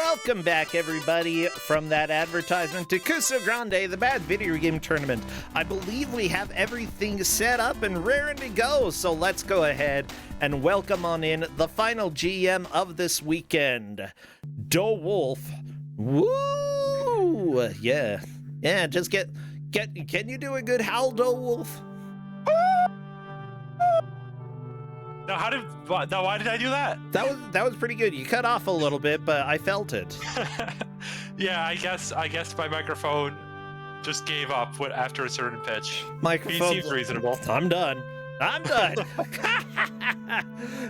Welcome back, everybody, from that advertisement to Kuso6rande, the bad video game tournament. I believe we have everything set up and raring to go, so let's go ahead and welcome on in the final GM of this weekend, DoWolf. Woo! Yeah, just get. Can you do a good howl, DoWolf? No, why did I do that? That was pretty good. You cut off a little bit, but I felt it. Yeah, I guess my microphone just gave up after a certain pitch. Microphone He seems reasonable. I'm done.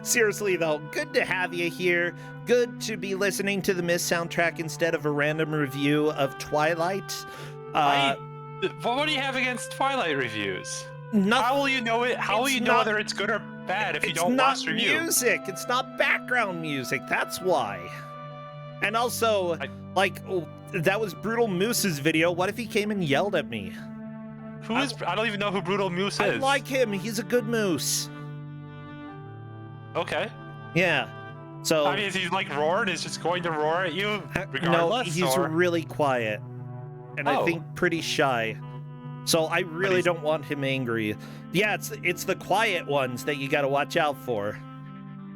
Seriously though, good to have you here. Good to be listening to the Mist soundtrack instead of a random review of Twilight. What do you have against Twilight reviews? Nothing. How will you know it? How will you know whether it's good or bad if you don't watch the review? It's not music. It's not background music. That's why. And also, that was Brutal Moose's video. What if he came and yelled at me? I don't even know who Brutal Moose is. I like him. He's a good moose. Okay. Yeah. So. I mean, is he like roaring? Is just going to roar at you regardless? No, he's really quiet. And I think pretty shy. So I really don't want him angry. Yeah, it's the quiet ones that you got to watch out for.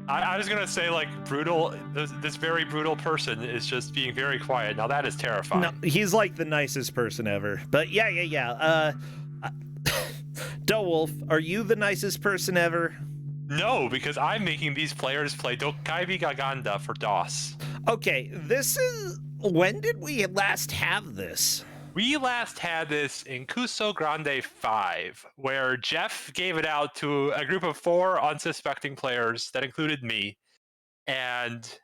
I was gonna say, like, brutal. This very brutal person is just being very quiet. Now that is terrifying. No, he's like the nicest person ever. But yeah. DoWolf, are you the nicest person ever? No, because I'm making these players play Dokkaebi-ga Ganda for DOS. Okay, when did we last have this? We last had this in Kuso6rande 5, where Jeff gave it out to a group of 4 unsuspecting players that included me, and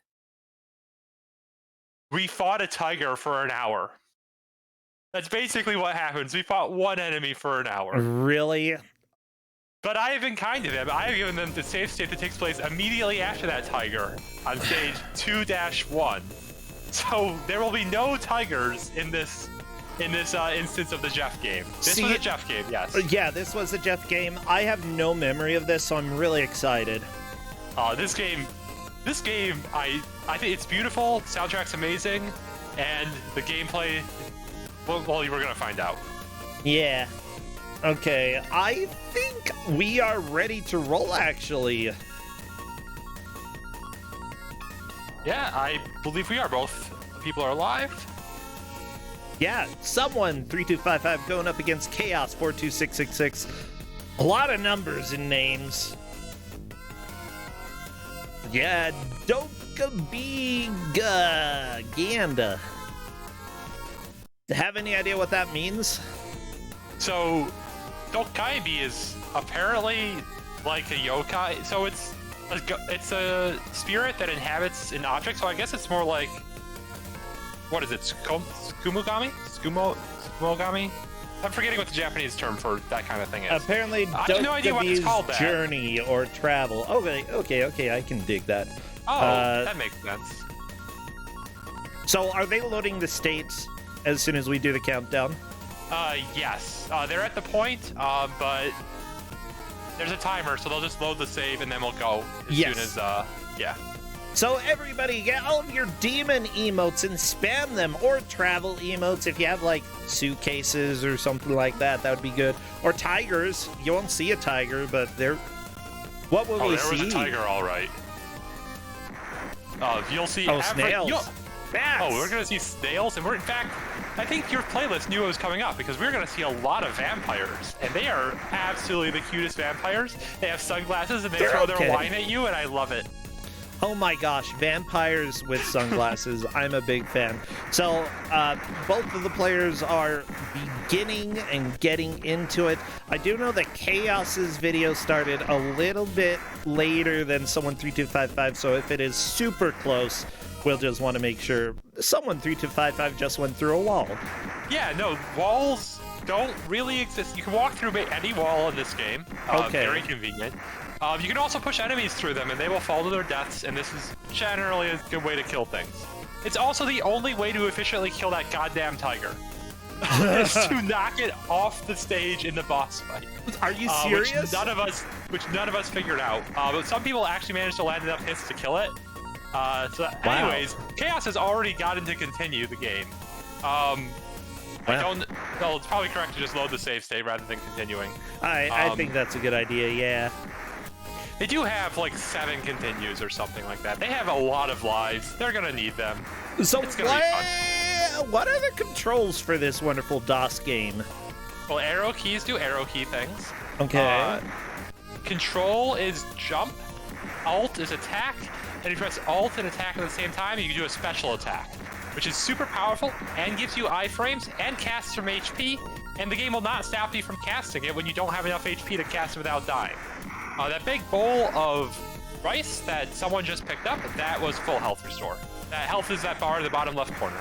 we fought a tiger for an hour. That's basically what happens. We fought one enemy for an hour. Really? But I have been kind to them. I have given them the save state that takes place immediately after that tiger on stage 2-1. So there will be no tigers in this instance of the Jeff game. This was a Jeff game, yes. Yeah, this was a Jeff game. I have no memory of this, so I'm really excited. This game, I think it's beautiful. The soundtrack's amazing, and the gameplay. Well, you were gonna find out. Yeah. Okay, I think we are ready to roll. Actually. Yeah, I believe we are. Both people are alive. Yeah, someone 3255 going up against Chaos 42666. A lot of numbers and names. Yeah, Dokkaebi-ga Ganda. Have any idea what that means? So, Dokkaebi is apparently like a yokai. So it's a spirit that inhabits an object. So I guess it's more like, what is it? Skumogami? Skumogami? I'm forgetting what the Japanese term for that kind of thing is. Apparently, I have no idea what it's called. Journey or travel. Okay, I can dig that. Oh, that makes sense. So, are they loading the states as soon as we do the countdown? Yes. They're at the point, but there's a timer, so they'll just load the save and then we'll go as soon as, yeah. So everybody, get all of your demon emotes and spam them, or travel emotes if you have like suitcases or something like that. That would be good. Or tigers. You won't see a tiger, but they're. What will we see? Oh, there was a tiger, all right. You'll see. Snails. We're gonna see snails, and in fact, I think your playlist knew it was coming up because we're gonna see a lot of vampires, and they are absolutely the cutest vampires. They have sunglasses and they throw their wine at you, and I love it. Oh my gosh, vampires with sunglasses. I'm a big fan. So, both of the players are beginning and getting into it. I do know that Chaos's video started a little bit later than someone 3255, so if it is super close, we'll just want to make sure someone 3255 just went through a wall. Yeah, no, walls don't really exist. You can walk through any wall in this game. Okay. Very convenient. You can also push enemies through them and they will fall to their deaths, and this is generally a good way to kill things. It's also the only way to efficiently kill that goddamn tiger. Is to knock it off the stage in the boss fight. Are you serious? Which none of us figured out. But some people actually managed to land enough hits to kill it. Anyways, Chaos has already gotten to continue the game. Well, it's probably correct to just load the save state rather than continuing. I think that's a good idea, yeah. They do have like 7 continues or something like that. They have a lot of lives. They're gonna need them. So it's gonna be fun. What are the controls for this wonderful DOS game? Well, arrow keys do arrow key things. Okay. Control is jump. Alt is attack. And if you press Alt and attack at the same time, you can do a special attack, which is super powerful and gives you iframes and casts from HP, and the game will not stop you from casting it when you don't have enough HP to cast it without dying. That big bowl of rice that someone just picked up, that was full health restore. That health is that bar in the bottom left corner.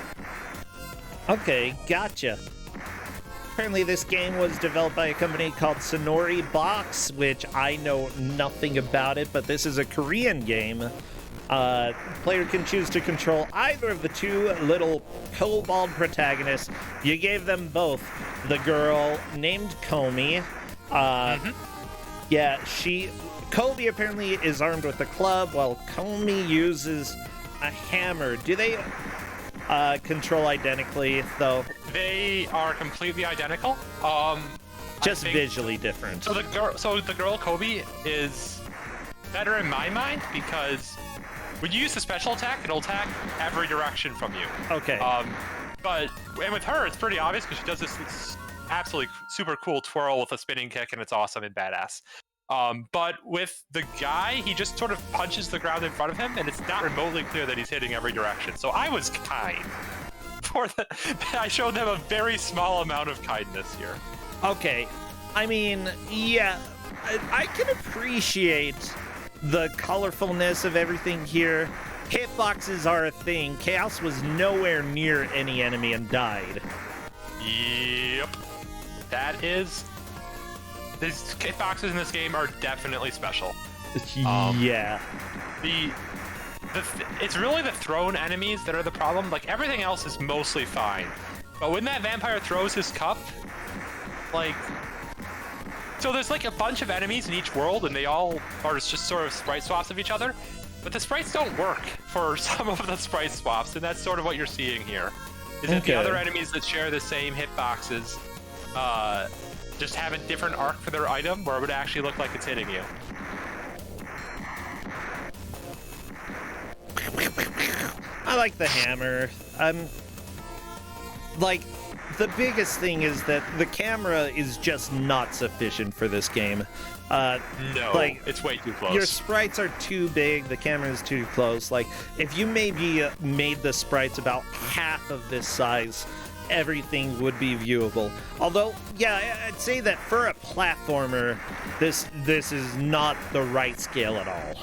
Okay, gotcha. Apparently this game was developed by a company called Sonori Box, which I know nothing about it, but this is a Korean game. Player can choose to control either of the 2 little kobold protagonists. You gave them both. The girl named Komi. Yeah, Kobe apparently is armed with a club, while Komi uses a hammer. Do they control identically, though? They are completely identical. Just visually different. So the girl Kobe is better in my mind because when you use the special attack, it'll attack every direction from you. Okay. And with her, it's pretty obvious because she does this absolutely super cool twirl with a spinning kick, and it's awesome and badass. But with the guy, he just sort of punches the ground in front of him, and it's not remotely clear that he's hitting every direction. So I was kind. I showed them a very small amount of kindness here. Okay. I mean, yeah, I can appreciate the colorfulness of everything here. Hitboxes are a thing. Chaos was nowhere near any enemy and died. Yep. That is... These hitboxes in this game are definitely special. Yeah. It's really the thrown enemies that are the problem. Like, everything else is mostly fine. But when that vampire throws his cup, like... So there's like a bunch of enemies in each world, and they all are just sort of sprite swaps of each other. But the sprites don't work for some of the sprite swaps, and that's sort of what you're seeing here. Is that the other enemies that share the same hitboxes just have a different arc for their item, where it would actually look like it's hitting you. I like the hammer. Like, the biggest thing is that the camera is just not sufficient for this game. No, like, it's way too close. Your sprites are too big, the camera is too close. Like, if you maybe made the sprites about half of this size, everything would be viewable. Although, yeah, I'd say that for a platformer, this is not the right scale at all.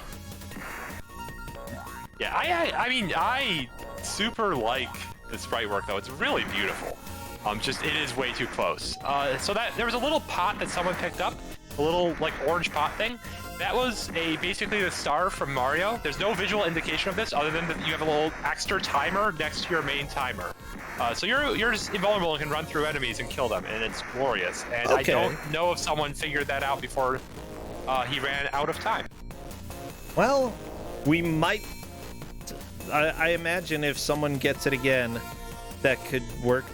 Yeah, I mean, I super like the sprite work, though. It's really beautiful. It is way too close. So that there was a little pot that someone picked up, a little like orange pot thing. That was basically the star from Mario. There's no visual indication of this other than that you have a little extra timer next to your main timer. So you're just invulnerable and can run through enemies and kill them, and it's glorious. And I don't know if someone figured that out before he ran out of time. Well, we might. I imagine if someone gets it again, that could work.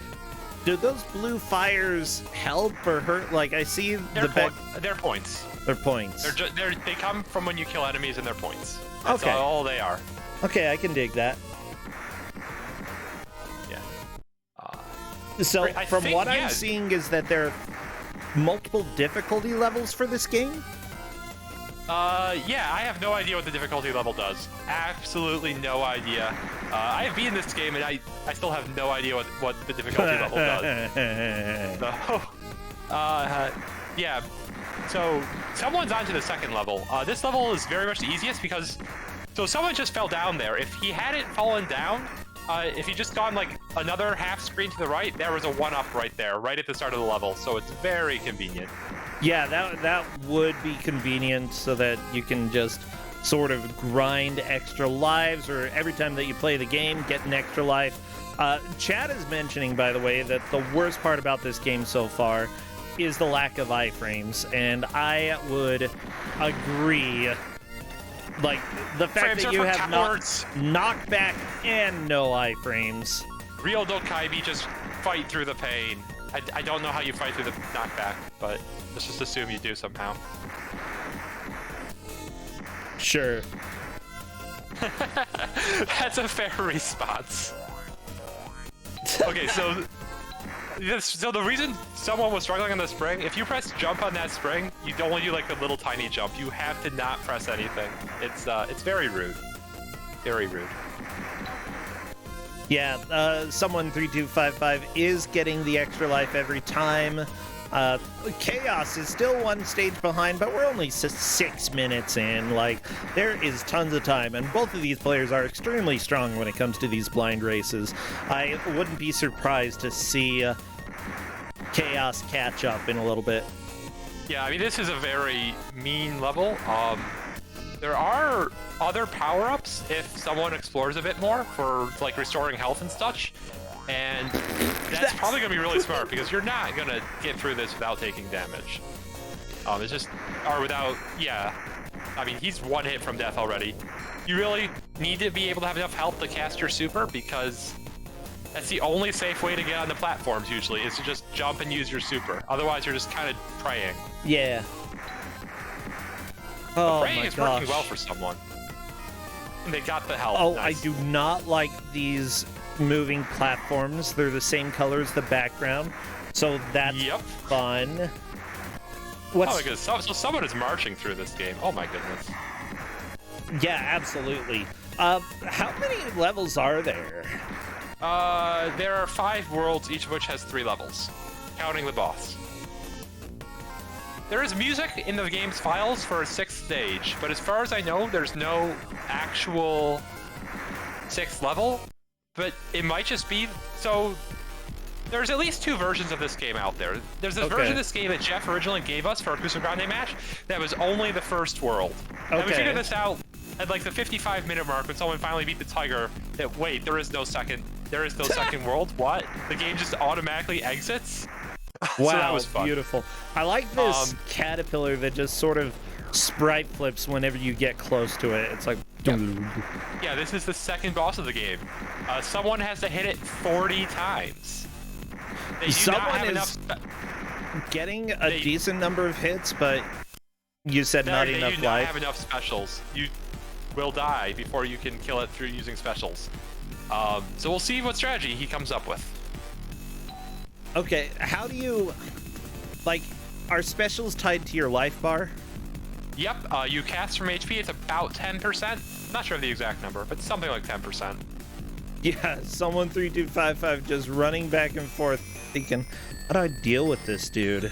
Do those blue fires help or hurt? Like, I see they're points. They're points. They come from when you kill enemies, and they're points. That's okay. all they are. Okay, I can dig that. Yeah. So, from what I'm seeing is that there are multiple difficulty levels for this game? Yeah, I have no idea what the difficulty level does. Absolutely no idea. I have beaten this game, and I still have no idea what the difficulty level does. So, yeah. So, someone's on to the second level. This level is very much the easiest because... So, someone just fell down there. If he hadn't fallen down, if he just gone, like, another half screen to the right, there was a 1-up right there, right at the start of the level. So, it's very convenient. Yeah, that would be convenient so that you can just sort of grind extra lives, or every time that you play the game, get an extra life. Chad is mentioning, by the way, that the worst part about this game so far is the lack of iframes, and I would agree Like, the fact Frames that are you for have cowards. knockback and no iframes. Real Dokkaebi just fight through the pain. I don't know how you fight through the knockback, but let's just assume you do somehow. Sure. That's a fair response. Okay, so the reason someone was struggling on the spring, if you press jump on that spring, you don't only do like the little tiny jump. You have to not press anything. It's very rude. Very rude. Yeah, someone 3255 is getting the extra life every time. Chaos is still one stage behind, but we're only 6 minutes in. Like, there is tons of time, and both of these players are extremely strong when it comes to these blind races. I wouldn't be surprised to see Chaos catch up in a little bit. Yeah, I mean, this is a very mean level. There are other power-ups if someone explores a bit more for, like, restoring health and such. And that's probably going to be really smart, because you're not going to get through this without taking damage. It's just... Or without... Yeah. I mean, he's one hit from death already. You really need to be able to have enough health to cast your super, because that's the only safe way to get on the platforms, usually, is to just jump and use your super. Otherwise, you're just kind of praying. Yeah. Oh praying my is gosh. working well for someone. And they got the health. Oh, Nice. I do not like these moving platforms. They're the same color as the background, so that's fun. What's... Oh my goodness, so someone is marching through this game. Oh my goodness. Yeah, absolutely. How many levels are there? There are 5 worlds, each of which has 3 levels, counting the boss. There is music in the game's files for a 6th stage, but as far as I know, there's no actual 6th level. But it might just be... So, there's at least 2 versions of this game out there. There's this version of this game that Jeff originally gave us for our Kuso6rande match that was only the first world. And we figured this out at like the 55-minute mark when someone finally beat the tiger that, wait, there is no second world? What? The game just automatically exits? Wow, So that was fun. Beautiful. I like this caterpillar that just sort of sprite flips whenever you get close to it. It's like... Yeah, this is the second boss of the game. Someone has to hit it 40 times. They do not have enough... getting a decent number of hits, but you said not enough life. You do not have enough specials. You will die before you can kill it through using specials. So we'll see what strategy he comes up with. Okay, how do you... Like, are specials tied to your life bar? Yep, you cast from HP, it's about 10%. Not sure of the exact number, but something like 10%. Yeah, someone 3255 just running back and forth thinking, how do I deal with this dude?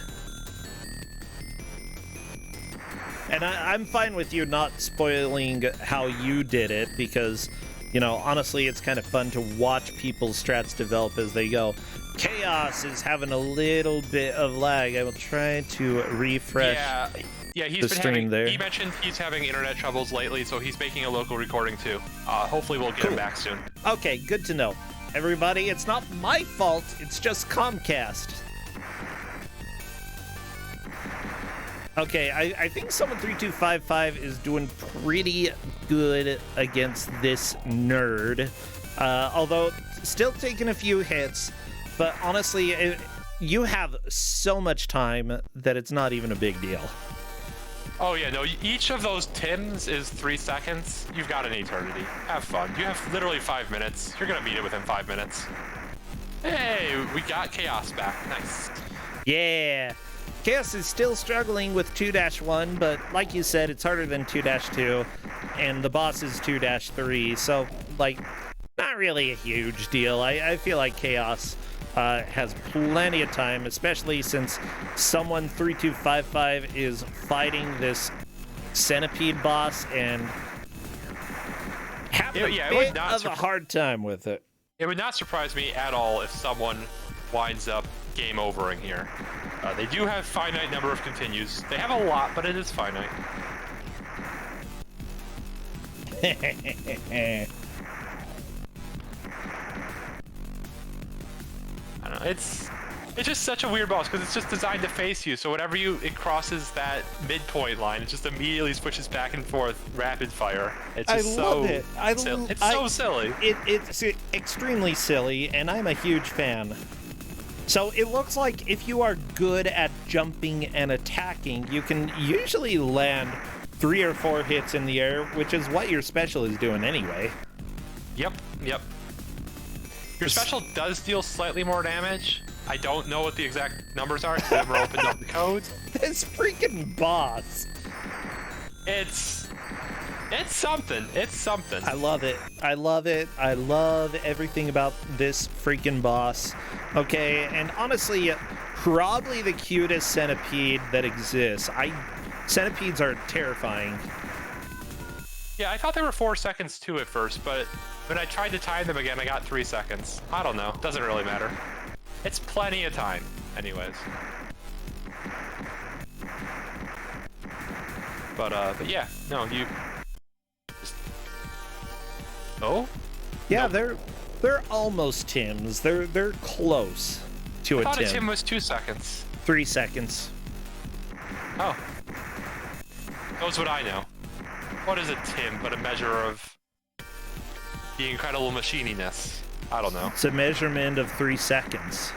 And I'm fine with you not spoiling how you did it, because, you know, honestly, it's kind of fun to watch people's strats develop as they go. Chaos is having a little bit of lag. I will try to refresh he's the stream there. He mentioned he's having internet troubles lately, so he's making a local recording too. Hopefully we'll get him back soon. Okay, good to know. Everybody, it's not my fault, it's just Comcast. Okay, I think someone 3255 is doing pretty good against this nerd. Although, still taking a few hits, but honestly, you have so much time that it's not even a big deal. Oh yeah, no, each of those Tims is 3 seconds. You've got an eternity. Have fun. You have literally 5 minutes. You're gonna beat it within 5 minutes. Hey, we got Chaos back. Nice. Yeah. Chaos is still struggling with 2-1, but like you said, it's harder than 2-2, and the boss is 2-3, so, like, not really a huge deal. I feel like Chaos has plenty of time, especially since someone 3255 is fighting this centipede boss and having a bit of a hard time with it. It would not surprise me at all if someone winds up game overing here. They do have finite number of continues. They have a lot, but it is finite. I don't know, it's... It's just such a weird boss because it's just designed to face you. So whenever it crosses that midpoint line, it just immediately switches back and forth, rapid fire. It's just love it. It's so silly. It's extremely silly, and I'm a huge fan. So it looks like if you are good at jumping and attacking, you can usually land 3 or 4 hits in the air, which is what your special is doing anyway. Yep. Your special does deal slightly more damage. I don't know what the exact numbers are because I never opened up the codes. This freaking boss. It's something. It's something. I love it. I love it. I love everything about this freaking boss. Okay, and honestly, probably the cutest centipede that exists. Centipedes are terrifying. Yeah, I thought they were 4 seconds too at first, but when I tried to time them again, I got 3 seconds. I don't know. Doesn't really matter. It's plenty of time, anyways. But yeah, no, you. Oh? Yeah, they're almost Tims. They're close to I a thought Tim. a Tim was 2 seconds. 3 seconds. Oh. Knows what I know. What is a Tim but a measure of the incredible machininess? I don't know. It's a measurement of 3 seconds.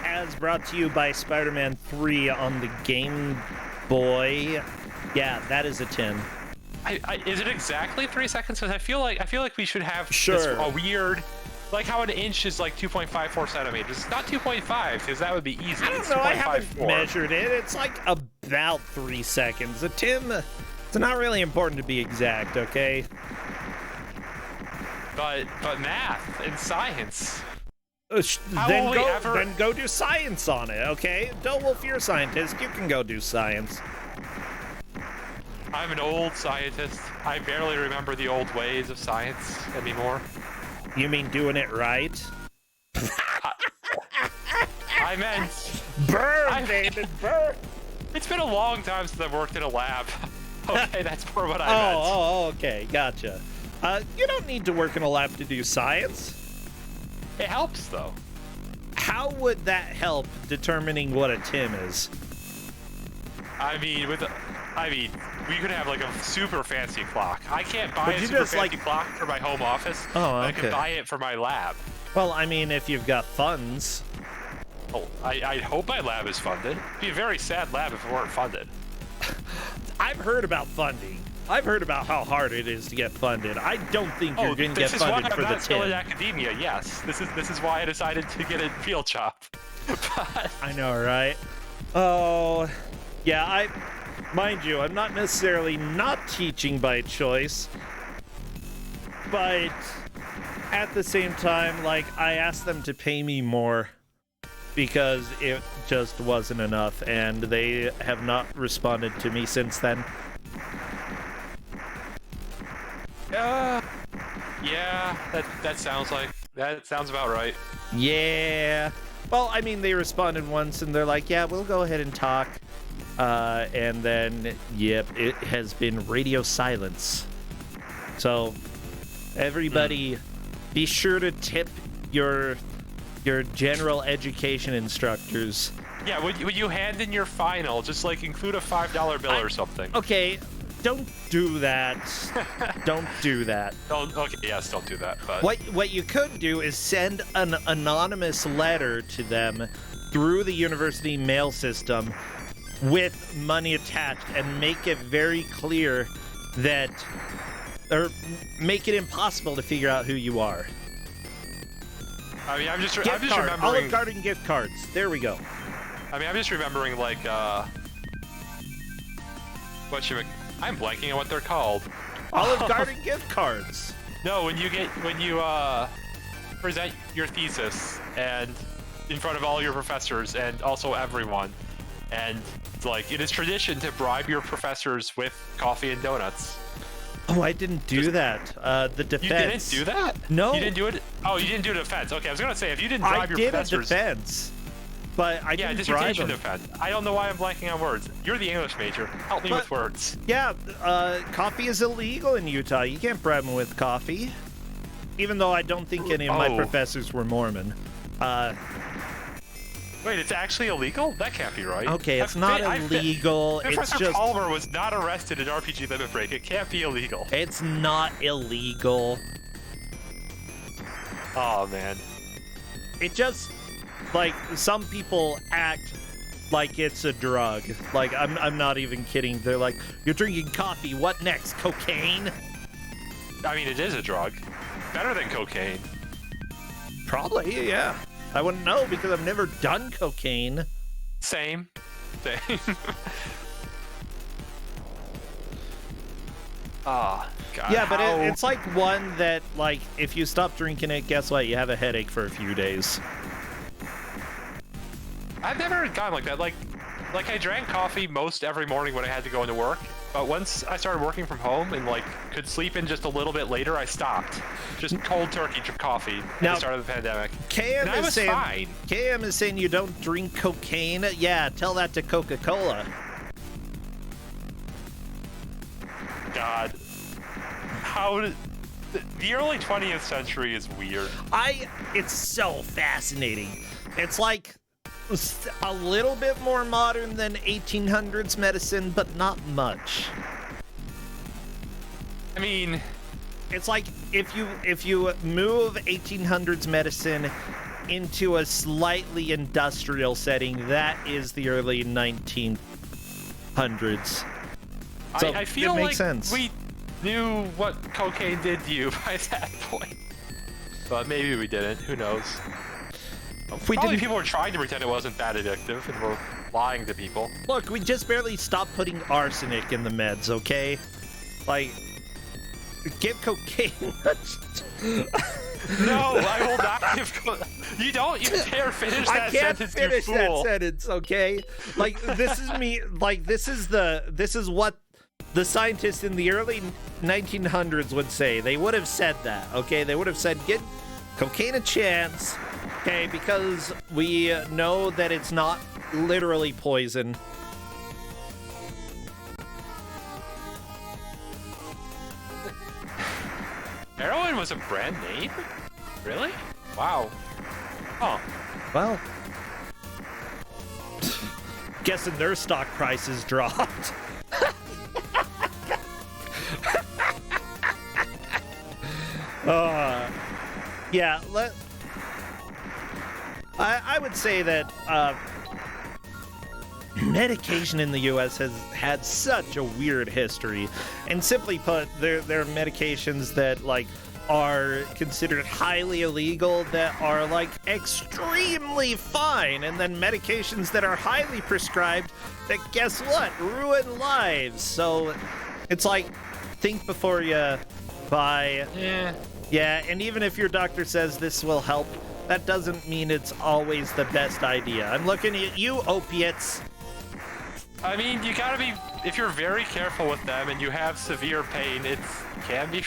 As brought to you by Spider-Man 3 on the Game Boy. Yeah, that is a 10. Is it exactly 3 seconds? Because I feel like we should have Sure. a weird, like how an inch is like 2.54 centimeters. It's not 2.5 because that would be easy. I don't It's know, I haven't 2.54. measured it. It's like about 3 seconds. A Tim, it's not really important to be exact, okay? But math and science. How Then will we ever- go do science on it, okay? Wolf, you're a scientist. You can go do science. I'm an old scientist. I barely remember the old ways of science anymore. You mean doing it right? I meant Burn, David, burn! it's been a long time since I've worked in a lab. Okay, that's more what I meant. Oh, okay, gotcha. You don't need to work in a lab to do science. It helps though. How would that help determining what a Tim is? I mean, we could have like a super fancy clock. I can't buy But a you super just, fancy like- clock for my home office. Oh, but I okay. could buy it for my lab. Well, I mean, if you've got funds. Oh, I hope my lab is funded. It'd be a very sad lab if it weren't funded. I've heard about funding. I've heard about how hard it is to get funded. I don't think you're going to get this is why funded I'm for the not still in 10. academia. Yes, this is why I decided to get a field job. But I know, right? Oh, yeah, mind you, I'm not necessarily not teaching by choice, but at the same time, like, I asked them to pay me more because it just wasn't enough, and they have not responded to me since then. Yeah, that sounds about right. Yeah. Well, I mean, they responded once, and they're like, yeah, we'll go ahead and talk. And then, yep, it has been radio silence. So, everybody, be sure to tip your general education instructors. Yeah, would you hand in your final, just like include a $5 bill or something? Okay, don't do that. Don't do that. Okay, yes, don't do that. But What you could do is send an anonymous letter to them through the university mail system with money attached and make it very clear that, or make it impossible to figure out who you are. I mean, I'm just Gift card, remembering. Olive Garden gift cards. There we go. I mean, I'm just remembering like I'm blanking on what they're called. Olive Garden gift cards. No, when you present your thesis and in front of all your professors and also everyone, and like it is tradition to bribe your professors with coffee and donuts. Oh, I didn't do that. The defense. You didn't do that? No. You didn't do it? Oh, you didn't do a defense. Okay, I was gonna say if you didn't bribe your I did a professors. defense, but I didn't bribe dissertation them. defense. I don't know why I'm blanking on words. You're the English major. Help me But- with words. Yeah, coffee is illegal in Utah. You can't bribe them with coffee. Even though I don't think any of my Oh. professors were Mormon. Wait, it's actually illegal? That can't be right. Okay, it's not illegal. It's Professor just Palmer was not arrested in RPG Limit Break. It can't be illegal. it's not illegal. Oh man. It just like some people act like it's a drug. Like I'm not even kidding. They're like, you're drinking coffee. What next? Cocaine? I mean, it is a drug. Better than cocaine. Probably, yeah. I wouldn't know because I've never done cocaine. Same. Ah, God. Yeah, but how- it's like one that, like, if you stop drinking it, guess what? You have a headache for a few days. I've never gotten like that. Like I drank coffee most every morning when I had to go into work. But once I started working from home and like could sleep in just a little bit later, I stopped. Just cold turkey coffee at Now, the start of the pandemic. KM And I is was saying, fine. KM is saying you don't drink cocaine. Yeah, tell that to Coca-Cola. God. How did... The early 20th century is weird. It's so fascinating. It's like a little bit more modern than 1800s medicine, but not much. I mean, It's like if you move 1800s medicine into a slightly industrial setting, that is the early 1900s. So I feel it makes like sense. we knew what cocaine did to you by that point. But maybe we didn't. Who knows? If we Probably didn't people were trying to pretend it wasn't that addictive and were lying to people. look, we just barely stopped putting arsenic in the meds, okay? Like, give cocaine. No, I will not give. You don't even dare finish I that can't sentence, finish you that fool. sentence, okay? Like, this is me. Like, this is what the scientists in the early 1900s would say. They would have said that, okay? They would have said, give cocaine a chance, okay? Because we know that it's not literally poison. Heroin was a brand name? Really? Wow. Huh. Well, guessing their stock prices dropped. Yeah, I would say that medication in the U.S. has had such a weird history, and simply put, there are medications that like are considered highly illegal that are like extremely fine, and then medications that are highly prescribed that, guess what, ruin lives. So it's like, think before you buy. Yeah, and even if your doctor says this will help, that doesn't mean it's always the best idea. I'm looking at you, opiates. I mean, you gotta be. If you're very careful with them and you have severe pain, can be.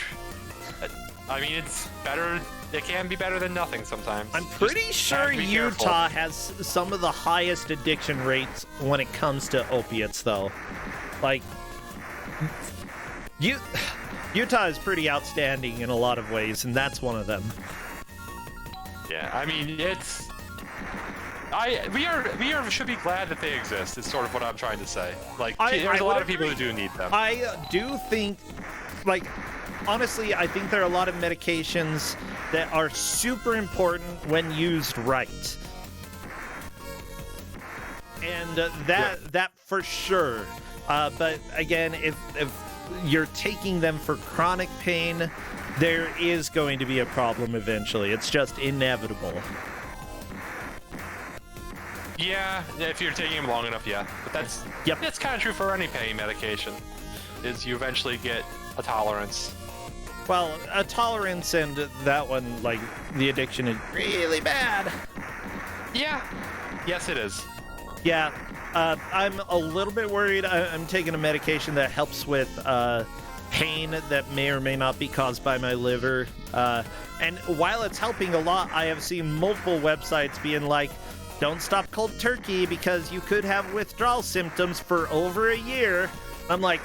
I mean, it's better. It can be better than nothing sometimes. I'm pretty sure Utah has some of the highest addiction rates when it comes to opiates, though. Like, Utah is pretty outstanding in a lot of ways, and that's one of them. Yeah, I mean, it's. We should be glad that they exist. Is sort of what I'm trying to say. Like, there's a lot of people who do need them. I do think, like, honestly, I think there are a lot of medications that are super important when used right. And that for sure. But again, if you're taking them for chronic pain, there is going to be a problem eventually. It's just inevitable. Yeah, if you're taking them long enough, yeah. But that's kind of true for any pain medication. Is you eventually get a tolerance. Well, a tolerance, and that one, like, the addiction is really bad. Yeah. Yes, it is. Yeah, I'm a little bit worried. I'm taking a medication that helps with pain that may or may not be caused by my liver. And while it's helping a lot, I have seen multiple websites being like, don't stop cold turkey because you could have withdrawal symptoms for over a year. I'm like,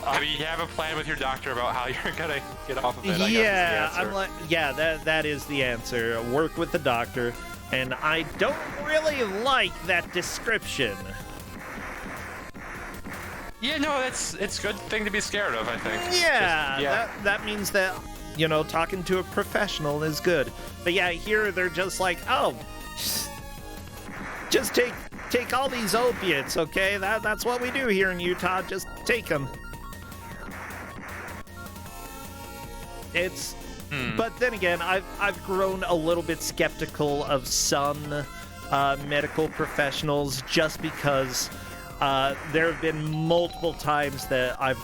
I mean, you have a plan with your doctor about how you're gonna get off of it. yeah, I'm like, yeah, that is the answer. Work with the doctor. And I don't really like that description. Yeah, no, it's a good thing to be scared of, I think. Yeah, that means that, talking to a professional is good. But yeah, here they're just like, oh, just take all these opiates, okay? That's what we do here in Utah. Just take them. But then again, I've grown a little bit skeptical of some medical professionals just because there have been multiple times that I've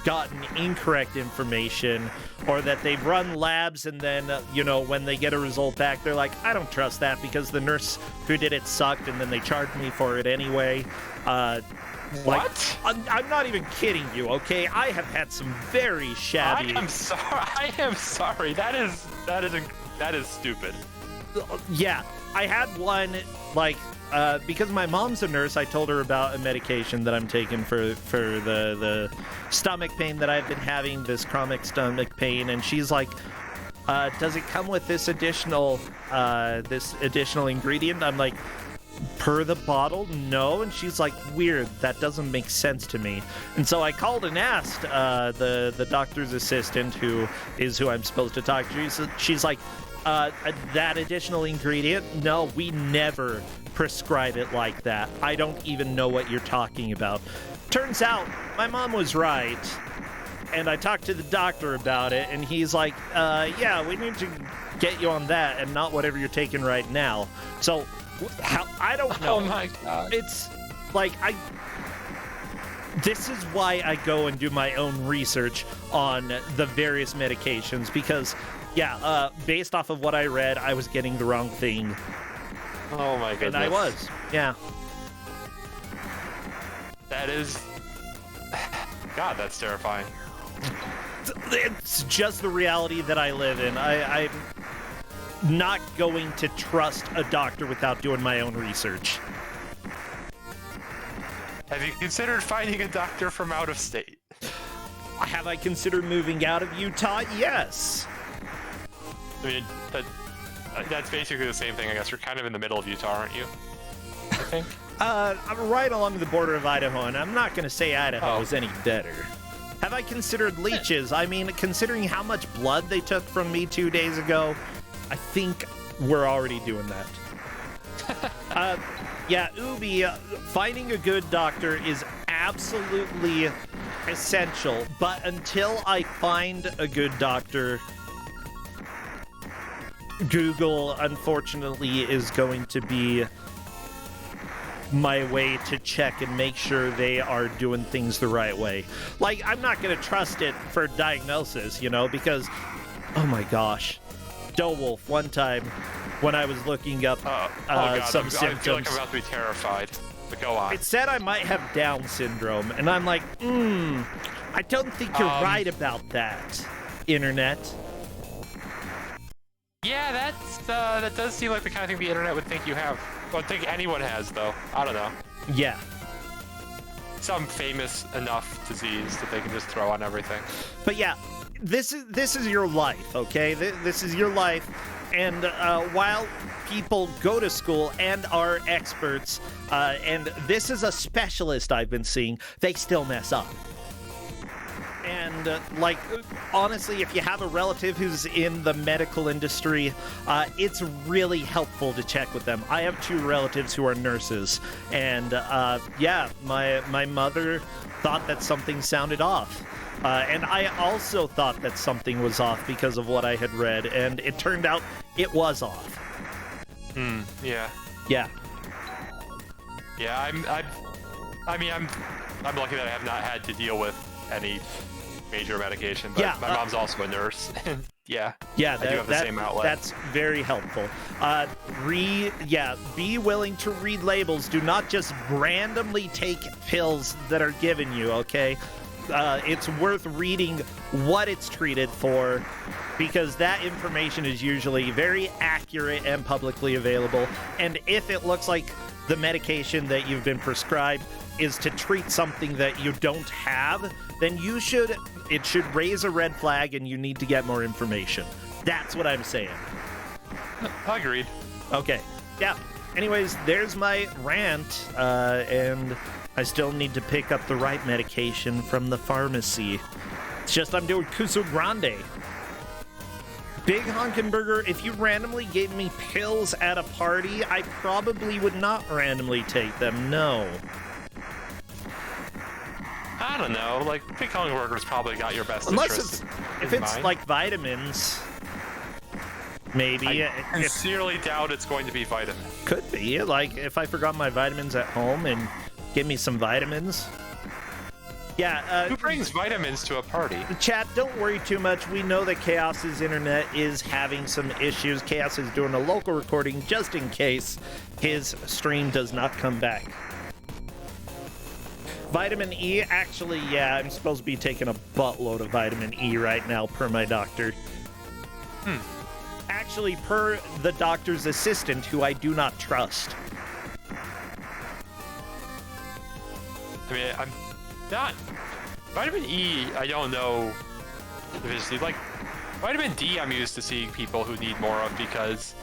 gotten incorrect information, or that they've run labs and then when they get a result back, they're like, I don't trust that because the nurse who did it sucked, and then they charged me for it anyway. What? I'm not even kidding you, okay? I have had some very shabby. I am sorry. That is stupid. Yeah, I had one because my mom's a nurse. I told her about a medication that I'm taking for the stomach pain that I've been having, this chronic stomach pain, and she's like, does it come with this additional ingredient? I'm like, per the bottle, no. And she's like, weird, that doesn't make sense to me. And so I called and asked the doctor's assistant, who I'm supposed to talk to. She's like, that additional ingredient, no, we never prescribe it like that. I don't even know what you're talking about. Turns out my mom was right, and I talked to the doctor about it, and he's like, yeah, we need to get you on that and not whatever you're taking right now. So I don't know. Oh my god. It's like, this is why I go and do my own research on the various medications, because based off of what I read, I was getting the wrong thing. Oh my goodness. And I was. Yeah. That is... God, that's terrifying. It's just the reality that I live in. I'm not going to trust a doctor without doing my own research. Have you considered finding a doctor from out of state? Have I considered moving out of Utah? Yes. I mean, that's basically the same thing, I guess. You're kind of in the middle of Utah, aren't you? I think. I'm right along the border of Idaho, and I'm not going to say Idaho is any better. Have I considered leeches? I mean, considering how much blood they took from me 2 days ago, I think we're already doing that. Ubi, finding a good doctor is absolutely essential, but until I find a good doctor, Google, unfortunately, is going to be my way to check and make sure they are doing things the right way. Like, I'm not going to trust it for diagnosis, because, oh my gosh, Wolf, one time when I was looking up some symptoms. I feel like I'm about to be terrified, but go on. It said I might have Down syndrome, and I'm like, I don't think you're right about that, Internet. Yeah, that does seem like the kind of thing the internet would think you have. Well, I think anyone has, though. I don't know. Yeah. Some famous enough disease that they can just throw on everything. But yeah, this is your life, okay? This is your life, and while people go to school and are experts, and this is a specialist I've been seeing, they still mess up. And, honestly, if you have a relative who's in the medical industry, it's really helpful to check with them. I have 2 relatives who are nurses, and, my mother thought that something sounded off. And I also thought that something was off because of what I had read, and it turned out it was off. Yeah. Yeah. Yeah, I'm lucky that I have not had to deal with any major medication, but my mom's also a nurse. Yeah, I do have the same outlet. That's very helpful. Be willing to read labels. Do not just randomly take pills that are given you, okay? It's worth reading what it's treated for, because that information is usually very accurate and publicly available. And if it looks like the medication that you've been prescribed is to treat something that you don't have, then it should raise a red flag and you need to get more information. That's what I'm saying. Agreed. Okay. Yeah. Anyways, there's my rant, and I still need to pick up the right medication from the pharmacy. It's just I'm doing Kuso6rande. Big Honkin' Burger, if you randomly gave me pills at a party, I probably would not randomly take them, no. I don't know. Like, Big Hungry Burger's probably got your best Unless interest if in it's mind. like vitamins, maybe. I sincerely doubt it's going to be vitamin. Could be. Like, if I forgot my vitamins at home and give me some vitamins. Yeah, Who brings vitamins to a party? chat, don't worry too much. We know that Chaos's internet is having some issues. Chaos is doing a local recording just in case his stream does not come back. Vitamin E, actually, yeah, I'm supposed to be taking a buttload of vitamin E right now, per my doctor. Actually, per the doctor's assistant, who I do not trust. I mean, I'm not... Vitamin E, I don't know if it's... Like, vitamin D I'm used to seeing people who need more of because...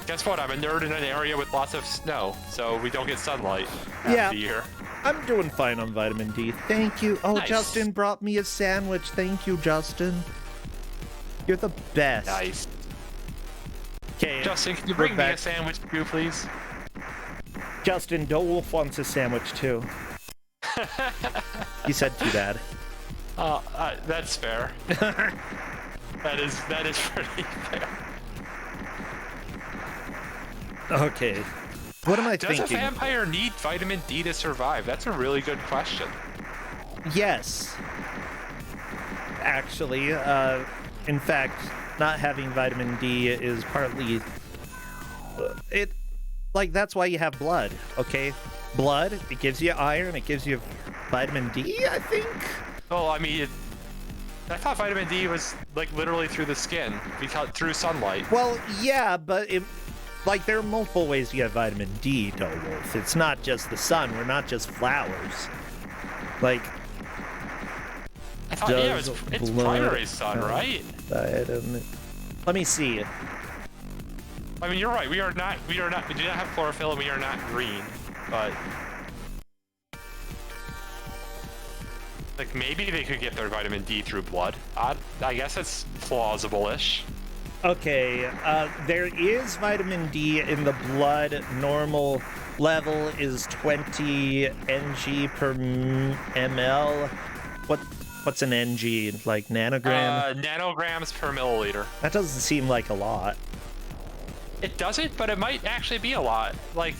Guess what? I'm a nerd in an area with lots of snow, so we don't get sunlight half the year. I'm doing fine on vitamin D. Thank you. Oh, Nice. Justin brought me a sandwich. Thank you, Justin. You're the best. Nice. Okay, Justin, can you we're bring me a back. sandwich too, please? Justin, Wolf wants a sandwich too. He said too bad. That's fair. that is pretty fair. Okay. What am I Does thinking? a vampire need vitamin D to survive? That's a really good question. Yes. Actually, in fact, not having vitamin D is partly it. Like, that's why you have blood. Okay, blood. It gives you iron. It gives you vitamin D. I think. Well, I mean, I thought vitamin D was like literally through the skin, because through sunlight. Well, yeah, but it. Like, there are multiple ways to get vitamin D, Wolf. It's not just the sun. We're not just flowers. Like, I thought, yeah, it's blood primary sun, right? vitamin. Let me see. I mean, you're right. We do not have chlorophyll, and we are not green. But like, maybe they could get their vitamin D through blood. I guess it's plausible-ish. Okay, there is vitamin D in the blood. Normal level is 20 ng per ml. What's an ng? Like nanogram? Nanograms per milliliter. That doesn't seem like a lot. It doesn't, but it might actually be a lot. Like,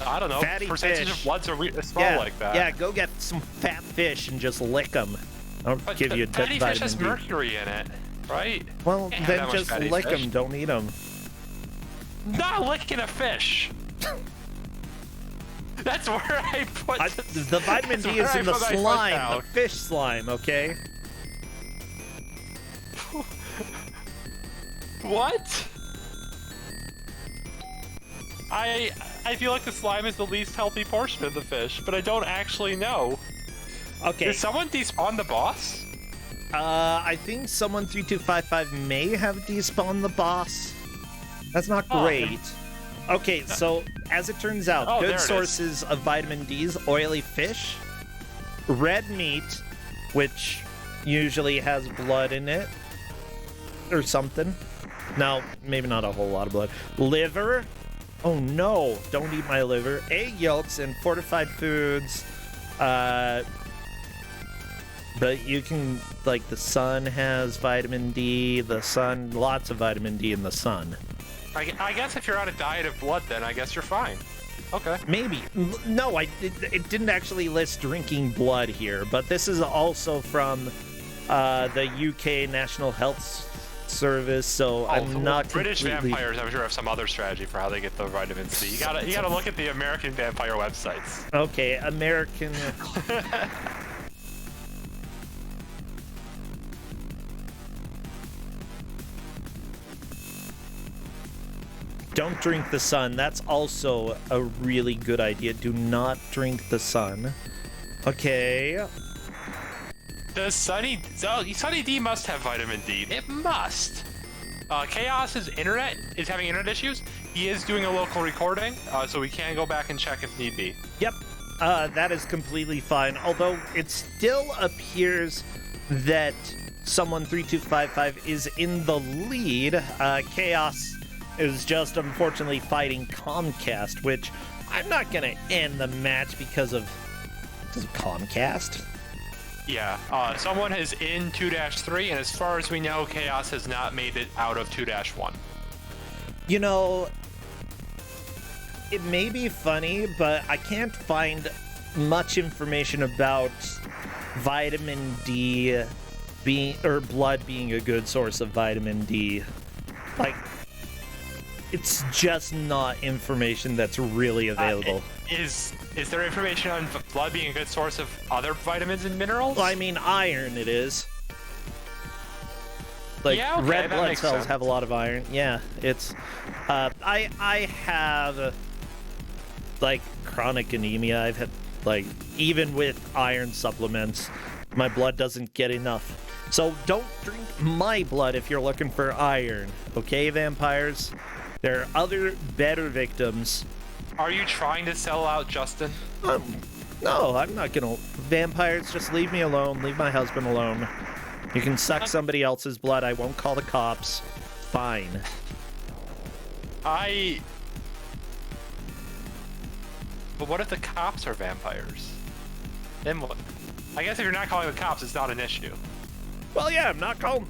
I don't know, Fatty percentage fish. of bloods are small like that. Yeah, go get some fat fish and just lick them. I'll But give you a fatty vitamin fish has D. mercury in it, right? Well, Can't have then that much just fatty lick fish. them. Don't eat them. Not licking a fish. That's where I put The vitamin D is in the slime, the fish slime. Okay. What? I feel like the slime is the least healthy portion of the fish, but I don't actually know. Okay. Did someone despawn the boss? I think someone 3255 may have despawned the boss. That's not Oh, great. Okay, so as it turns out, Oh, there good it is. sources of vitamin D is oily fish, red meat, which usually has blood in it, or something. No, maybe not a whole lot of blood. Liver. Oh no, don't eat my liver. Egg yolks and fortified foods. But you can, like, the sun has vitamin D, the sun, lots of vitamin D in the sun. I guess if you're on a diet of blood, then I guess you're fine. Okay. Maybe. No, it didn't actually list drinking blood here, but this is also from the UK National Health Service, so I'm not British completely... vampires, I'm sure, have some other strategy for how they get the vitamin C. You gotta look at the American vampire websites. Okay, American... Don't drink the sun. That's also a really good idea. Do not drink the sun. Okay. Does Sunny D must have vitamin D? It must. Chaos's internet is having internet issues. He is doing a local recording, so we can go back and check if need be. Yep, that is completely fine. Although it still appears that someone 3255 is in the lead. Chaos is just unfortunately fighting Comcast, which I'm not gonna end the match because of Comcast. Yeah, someone is in 2-3, and as far as we know, Chaos has not made it out of 2-1. You know, it may be funny, but I can't find much information about vitamin D blood being a good source of vitamin D. Like, it's just not information that's really available. Is there information on blood being a good source of other vitamins and minerals? Well, I mean, iron it is. Like, yeah, okay, red that blood makes cells sense. have a lot of iron. Yeah, it's... I have, like, chronic anemia. I've had, like, even with iron supplements, my blood doesn't get enough. So don't drink my blood if you're looking for iron. Okay, vampires? There are other, better victims. Are you trying to sell out Justin? No, I'm not gonna... Vampires, just leave me alone. Leave my husband alone. You can suck somebody else's blood. I won't call the cops. Fine. But what if the cops are vampires? Then what? I guess if you're not calling the cops, it's not an issue. Well, yeah, I'm not calling...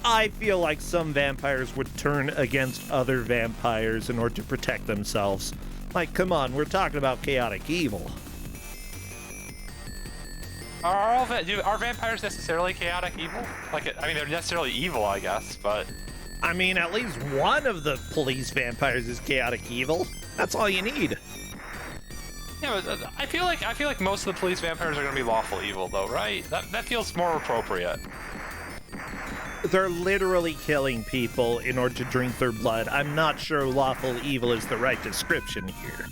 I feel like some vampires would turn against other vampires in order to protect themselves. Like, come on, we're talking about chaotic evil. Are vampires necessarily chaotic evil? Like, I mean, they're necessarily evil, I guess, but... I mean, at least one of the police vampires is chaotic evil. That's all you need. Yeah, but I feel like most of the police vampires are going to be lawful evil, though, right? That feels more appropriate. They're literally killing people in order to drink their blood. I'm not sure lawful evil is the right description here.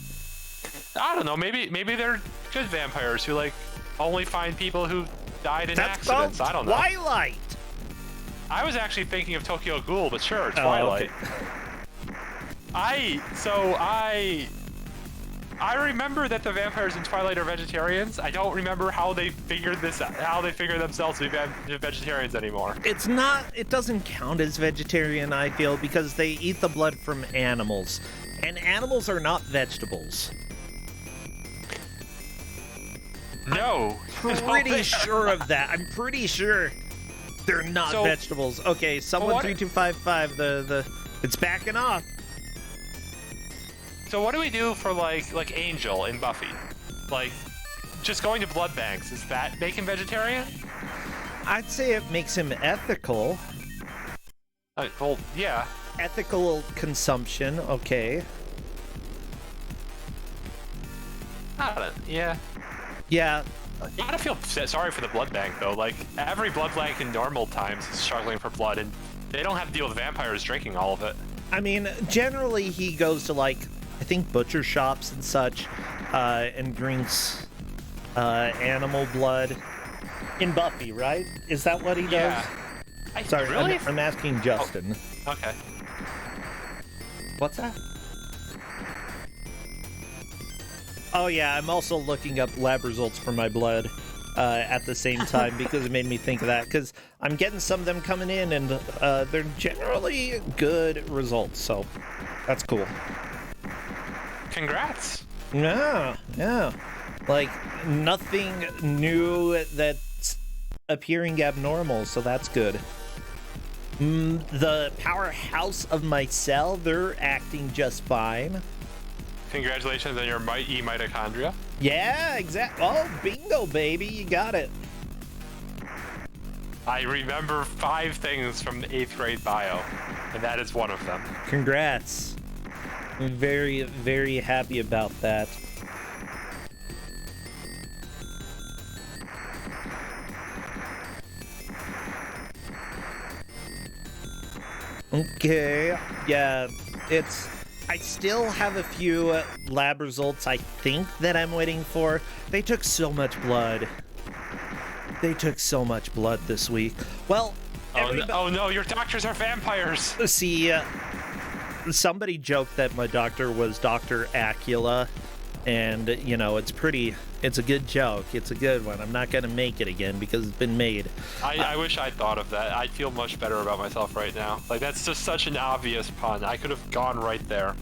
I don't know. Maybe they're good vampires who like only find people who died in accidents. I don't know. Twilight. I was actually thinking of Tokyo Ghoul, but sure, Twilight. Okay. I remember that the vampires in Twilight are vegetarians. I don't remember how they figured themselves to be vegetarians anymore. It doesn't count as vegetarian, I feel, because they eat the blood from animals. And animals are not vegetables. No. I'm pretty sure of that. I'm pretty sure they're not vegetables. Okay, someone 3255, it's backing off. So what do we do for like Angel in Buffy? Like, just going to blood banks, does that make him vegetarian? I'd say it makes him ethical. Well, yeah. Ethical consumption, okay. Yeah. Yeah. I gotta feel sorry for the blood bank, though. Like, every blood bank in normal times is struggling for blood, and they don't have to deal with vampires drinking all of it. I mean, generally he goes to, like, I think butcher shops and such, and drinks animal blood in Buffy, right? Is that what he does? Yeah. Sorry, really? I'm asking Justin. Oh, okay. What's that? Oh yeah, I'm also looking up lab results for my blood at the same time because it made me think of that, because I'm getting some of them coming in and they're generally good results, so that's cool. Congrats. Yeah. Like, nothing new that's appearing abnormal, so that's good. The powerhouse of my cell, they're acting just fine. Congratulations on your mighty mitochondria. Yeah, exactly. Oh, bingo, baby. You got it. I remember 5 things from the 8th grade bio, and that is one of them. Congrats. I'm very, very happy about that. Okay. Yeah, I still have a few lab results I think that I'm waiting for. They took so much blood. They took so much blood this week. Well, Oh no, your doctors are vampires! See, somebody joked that my doctor was Dr. Acula, and, you know, it's a good joke. It's a good one. I'm not going to make it again because it's been made. I wish I'd thought of that. I'd feel much better about myself right now. Like, that's just such an obvious pun. I could have gone right there.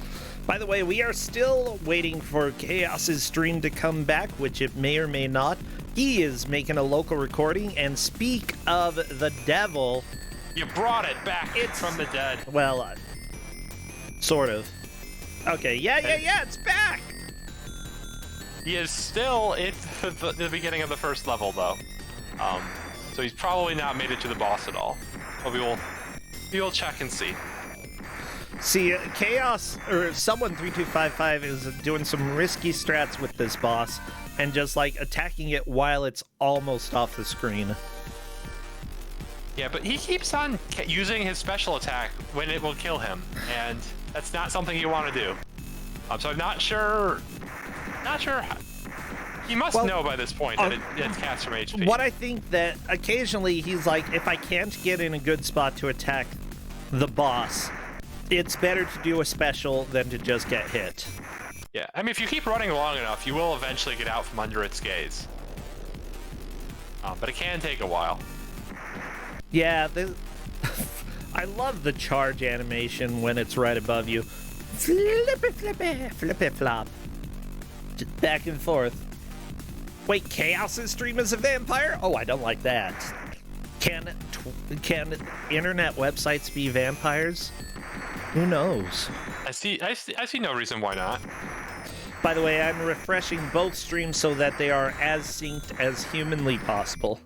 By the way, we are still waiting for Chaos's stream to come back, which it may or may not. He is making a local recording, and speak of the devil... You brought it back from the dead. Well, sort of. Okay, yeah, it's back! He is still at the beginning of the first level, though. So he's probably not made it to the boss at all. But we will check and see. See, Chaos, or someone 3255 is doing some risky strats with this boss, and just, like, attacking it while it's almost off the screen. Yeah, but he keeps on using his special attack when it will kill him, and that's not something you want to do. So I'm not sure... He must know by this point that it's cast from HP. What I think that occasionally he's like, if I can't get in a good spot to attack the boss, it's better to do a special than to just get hit. Yeah, I mean, if you keep running long enough, you will eventually get out from under its gaze. But it can take a while. Yeah, I love the charge animation when it's right above you. Flippy, flippy, flippy, flop. Just back and forth. Wait, Chaos's stream is a vampire? Oh, I don't like that. Can internet websites be vampires? Who knows? I see no reason why not. By the way, I'm refreshing both streams so that they are as synced as humanly possible.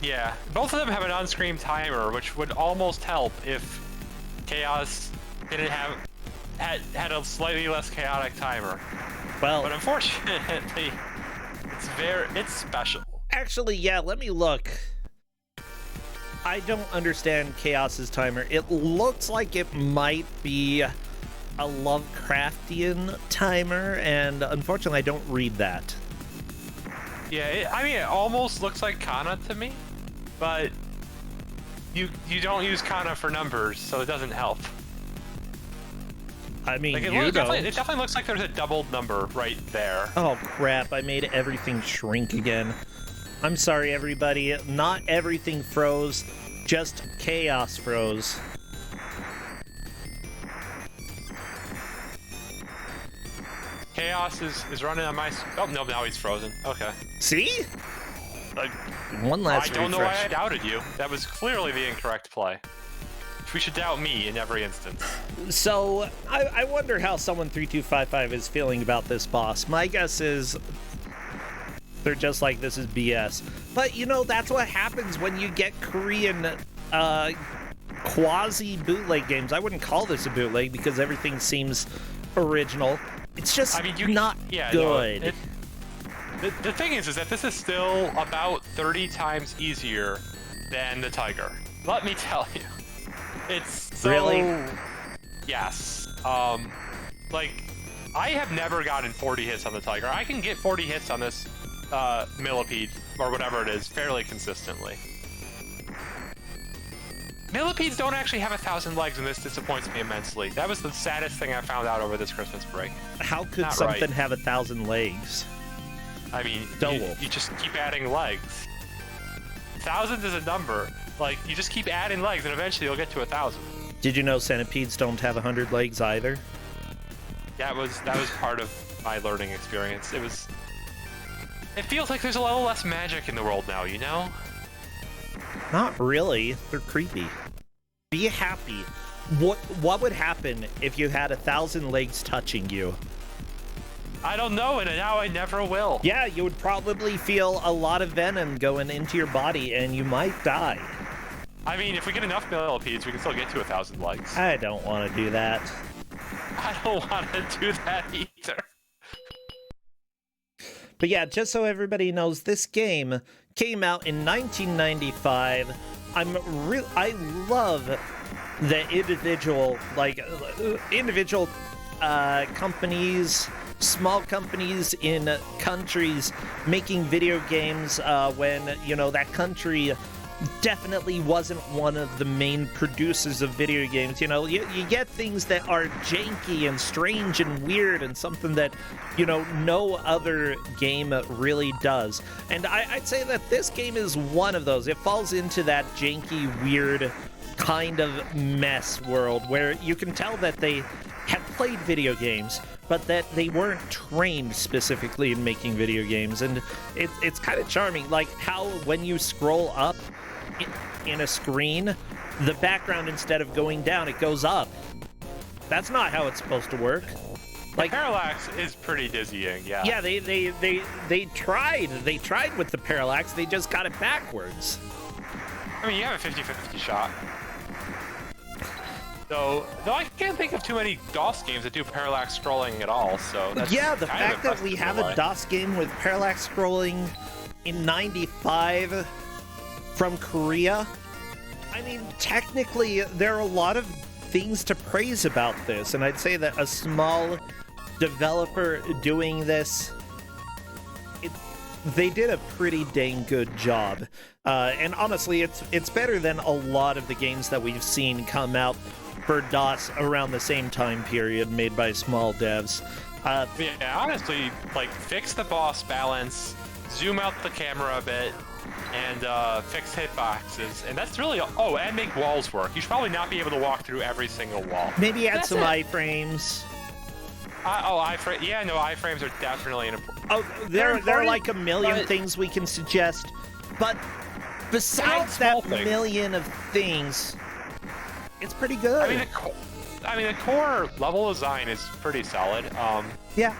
Yeah, both of them have an on-screen timer, which would almost help if Chaos didn't had a slightly less chaotic timer. Well, but unfortunately, it's special. Actually, yeah, let me look. I don't understand Chaos's timer. It looks like it might be a Lovecraftian timer, and unfortunately I don't read that. Yeah, I mean, it almost looks like Kana to me, but you don't use Kana for numbers, so it doesn't help. I mean, like, it definitely looks like there's a doubled number right there. Oh crap, I made everything shrink again. I'm sorry, everybody. Not everything froze, just Chaos froze. Chaos is running on my... Oh, no, now he's frozen. Okay. See? One last I don't know why refresh. I doubted you. That was clearly the incorrect play. We should doubt me in every instance. So, I wonder how someone 3255 is feeling about this boss. My guess is they're just like, this is BS. But, you know, that's what happens when you get Korean quasi-bootleg games. I wouldn't call this a bootleg because everything seems original. It's just not good. No, the thing is that this is still about 30 times easier than the Tiger. Let me tell you. It's so... Really? Yes. Like, I have never gotten 40 hits on the Tiger. I can get 40 hits on this millipede, or whatever it is, fairly consistently. Millipedes don't actually have 1,000 legs, and this disappoints me immensely. That was the saddest thing I found out over this Christmas break. How could something have 1,000 legs? I mean, you just keep adding legs. 1,000 is a number. Like, you just keep adding legs, and eventually you'll get to 1,000. Did you know centipedes don't have 100 legs either? That was part of my learning experience. It feels like there's a little less magic in the world now, you know? Not really. They're creepy. Be happy. What would happen if you had 1,000 legs touching you? I don't know, and now I never will. Yeah, you would probably feel a lot of venom going into your body, and you might die. I mean, if we get enough millipedes, we can still get to 1,000 legs. I don't want to do that. I don't want to do that either. But yeah, just so everybody knows, this game came out in 1995. I love the individual companies small companies in countries making video games when, you know, that country definitely wasn't one of the main producers of video games. You know, you get things that are janky and strange and weird and something that, you know, no other game really does. And I'd say that this game is one of those. It falls into that janky, weird kind of mess world where you can tell that they have played video games, but that they weren't trained specifically in making video games. And it's kind of charming, like how when you scroll up in a screen, the background, instead of going down, it goes up. That's not how it's supposed to work. Like, the parallax is pretty dizzying, yeah. Yeah, they tried with the parallax, they just got it backwards. I mean, you have a 50-50 shot. Though I can't think of too many DOS games that do parallax scrolling at all, so that's yeah, the fact that we have a DOS game with parallax scrolling in 95 from Korea, I mean, technically, there are a lot of things to praise about this, and I'd say that a small developer doing this, they did a pretty dang good job. And honestly, it's better than a lot of the games that we've seen come out for DOS around the same time period made by small devs. Yeah, honestly, like, fix the boss balance, zoom out the camera a bit, and fix hitboxes, and that's really oh, and make walls work. You should probably not be able to walk through every single wall. Maybe add some iframes. Iframe. Yeah, no, iframes are definitely an important. Oh, there are like a million things we can suggest, but besides that million of things, it's pretty good. I mean, the core level design is pretty solid. Yeah.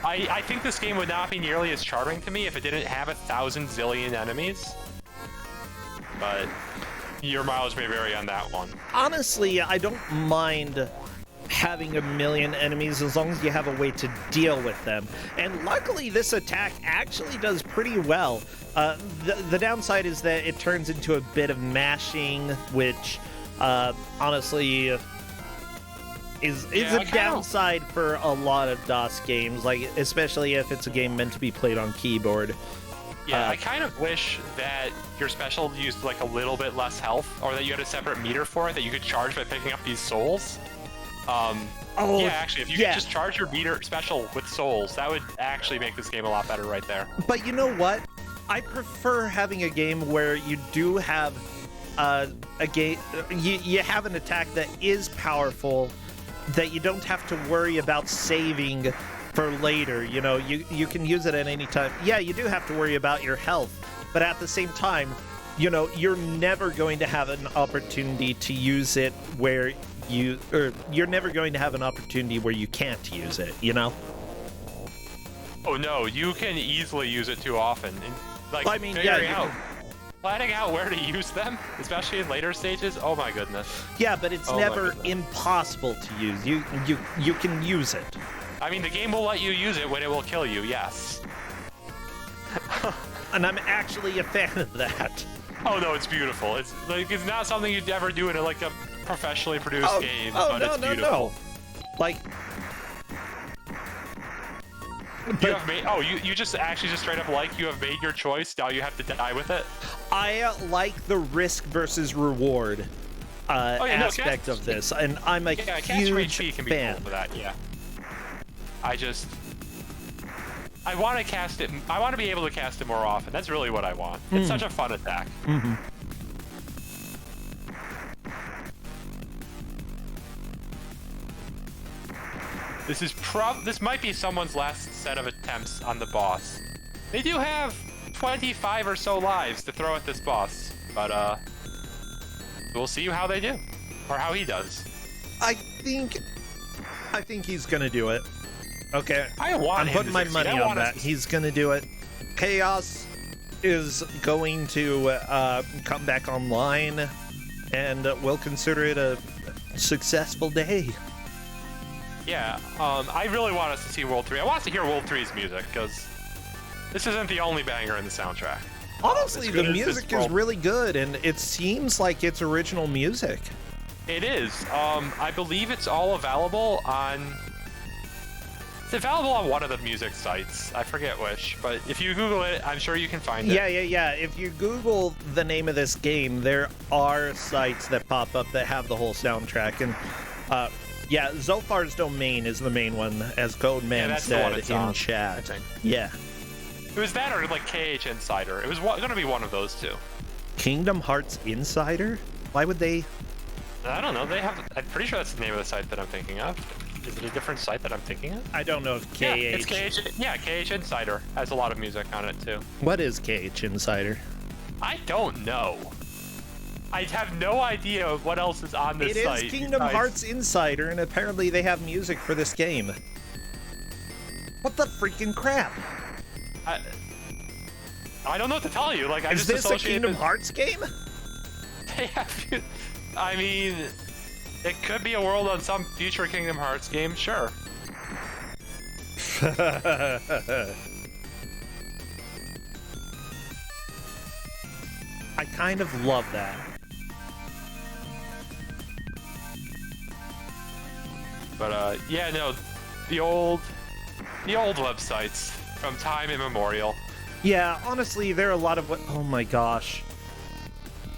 I think this game would not be nearly as charming to me if it didn't have 1,000 zillion enemies. But your mileage may vary on that one. Honestly, I don't mind having a million enemies as long as you have a way to deal with them. And luckily, this attack actually does pretty well. The downside is that it turns into a bit of mashing, which honestly is a downside for a lot of DOS games, like especially if it's a game meant to be played on keyboard. Yeah, I kind of wish that your special used like a little bit less health, or that you had a separate meter for it that you could charge by picking up these souls. Yeah, actually, if you could just charge your meter special with souls, that would actually make this game a lot better right there. But you know what? I prefer having a game where you do have a game, you have an attack that is powerful, that you don't have to worry about saving for later. You know, you can use it at any time. Yeah, you do have to worry about your health, but at the same time, you know, you're never going to have an opportunity to use it where you're never going to have an opportunity where you can't use it, you know? Oh no, you can easily use it too often. And, like, I mean, yeah, planning out where to use them, especially in later stages. Oh my goodness. Yeah, but it's never impossible to use. You can use it. I mean, the game will let you use it when it will kill you. Yes. And I'm actually a fan of that. Oh no, it's beautiful. It's like it's not something you'd ever do in a, like a professionally produced game, but it's beautiful. No. Like. You have made, you just straight up you have made your choice, now you have to die with it? I like the risk versus reward aspect of this, and I'm a huge can be fan. Cool for that, yeah. I want to cast it, I want to be able to cast it more often. That's really what I want. It's such a fun attack. Mm-hmm. This might be someone's last set of attempts on the boss. They do have 25 or so lives to throw at this boss, but we'll see how they do, or how he does. I think he's gonna do it. Okay, I'm putting my money on that. He's gonna do it. Chaos is going to come back online, and we'll consider it a successful day. Yeah, I really want us to see World 3. I want us to hear World 3's music, because this isn't the only banger in the soundtrack. Honestly, the music is really good, and it seems like it's original music. It is. I believe it's all available on It's available on one of the music sites. I forget which, but if you Google it, I'm sure you can find it. Yeah. If you Google the name of this game, there are sites that pop up that have the whole soundtrack. And yeah, Zophar's Domain is the main one, as Codeman said in chat. I think. Yeah. It was that or like KH Insider. It was going to be one of those two. Kingdom Hearts Insider? Why would they? I don't know. They have. I'm pretty sure that's the name of the site that I'm thinking of. Is it a different site that I'm thinking of? I don't know if KH. Yeah, it's KH. Yeah, KH Insider has a lot of music on it too. What is KH Insider? I don't know. I have no idea what else is on this site. It is Kingdom Hearts Insider, and apparently they have music for this game. What the freaking crap? I don't know what to tell you. Like, I is just this a Kingdom Hearts game? They have. I mean, it could be a world on some future Kingdom Hearts game, sure. I kind of love that. But yeah, no, the old websites from time immemorial. Yeah, honestly, there are a lot of oh my gosh.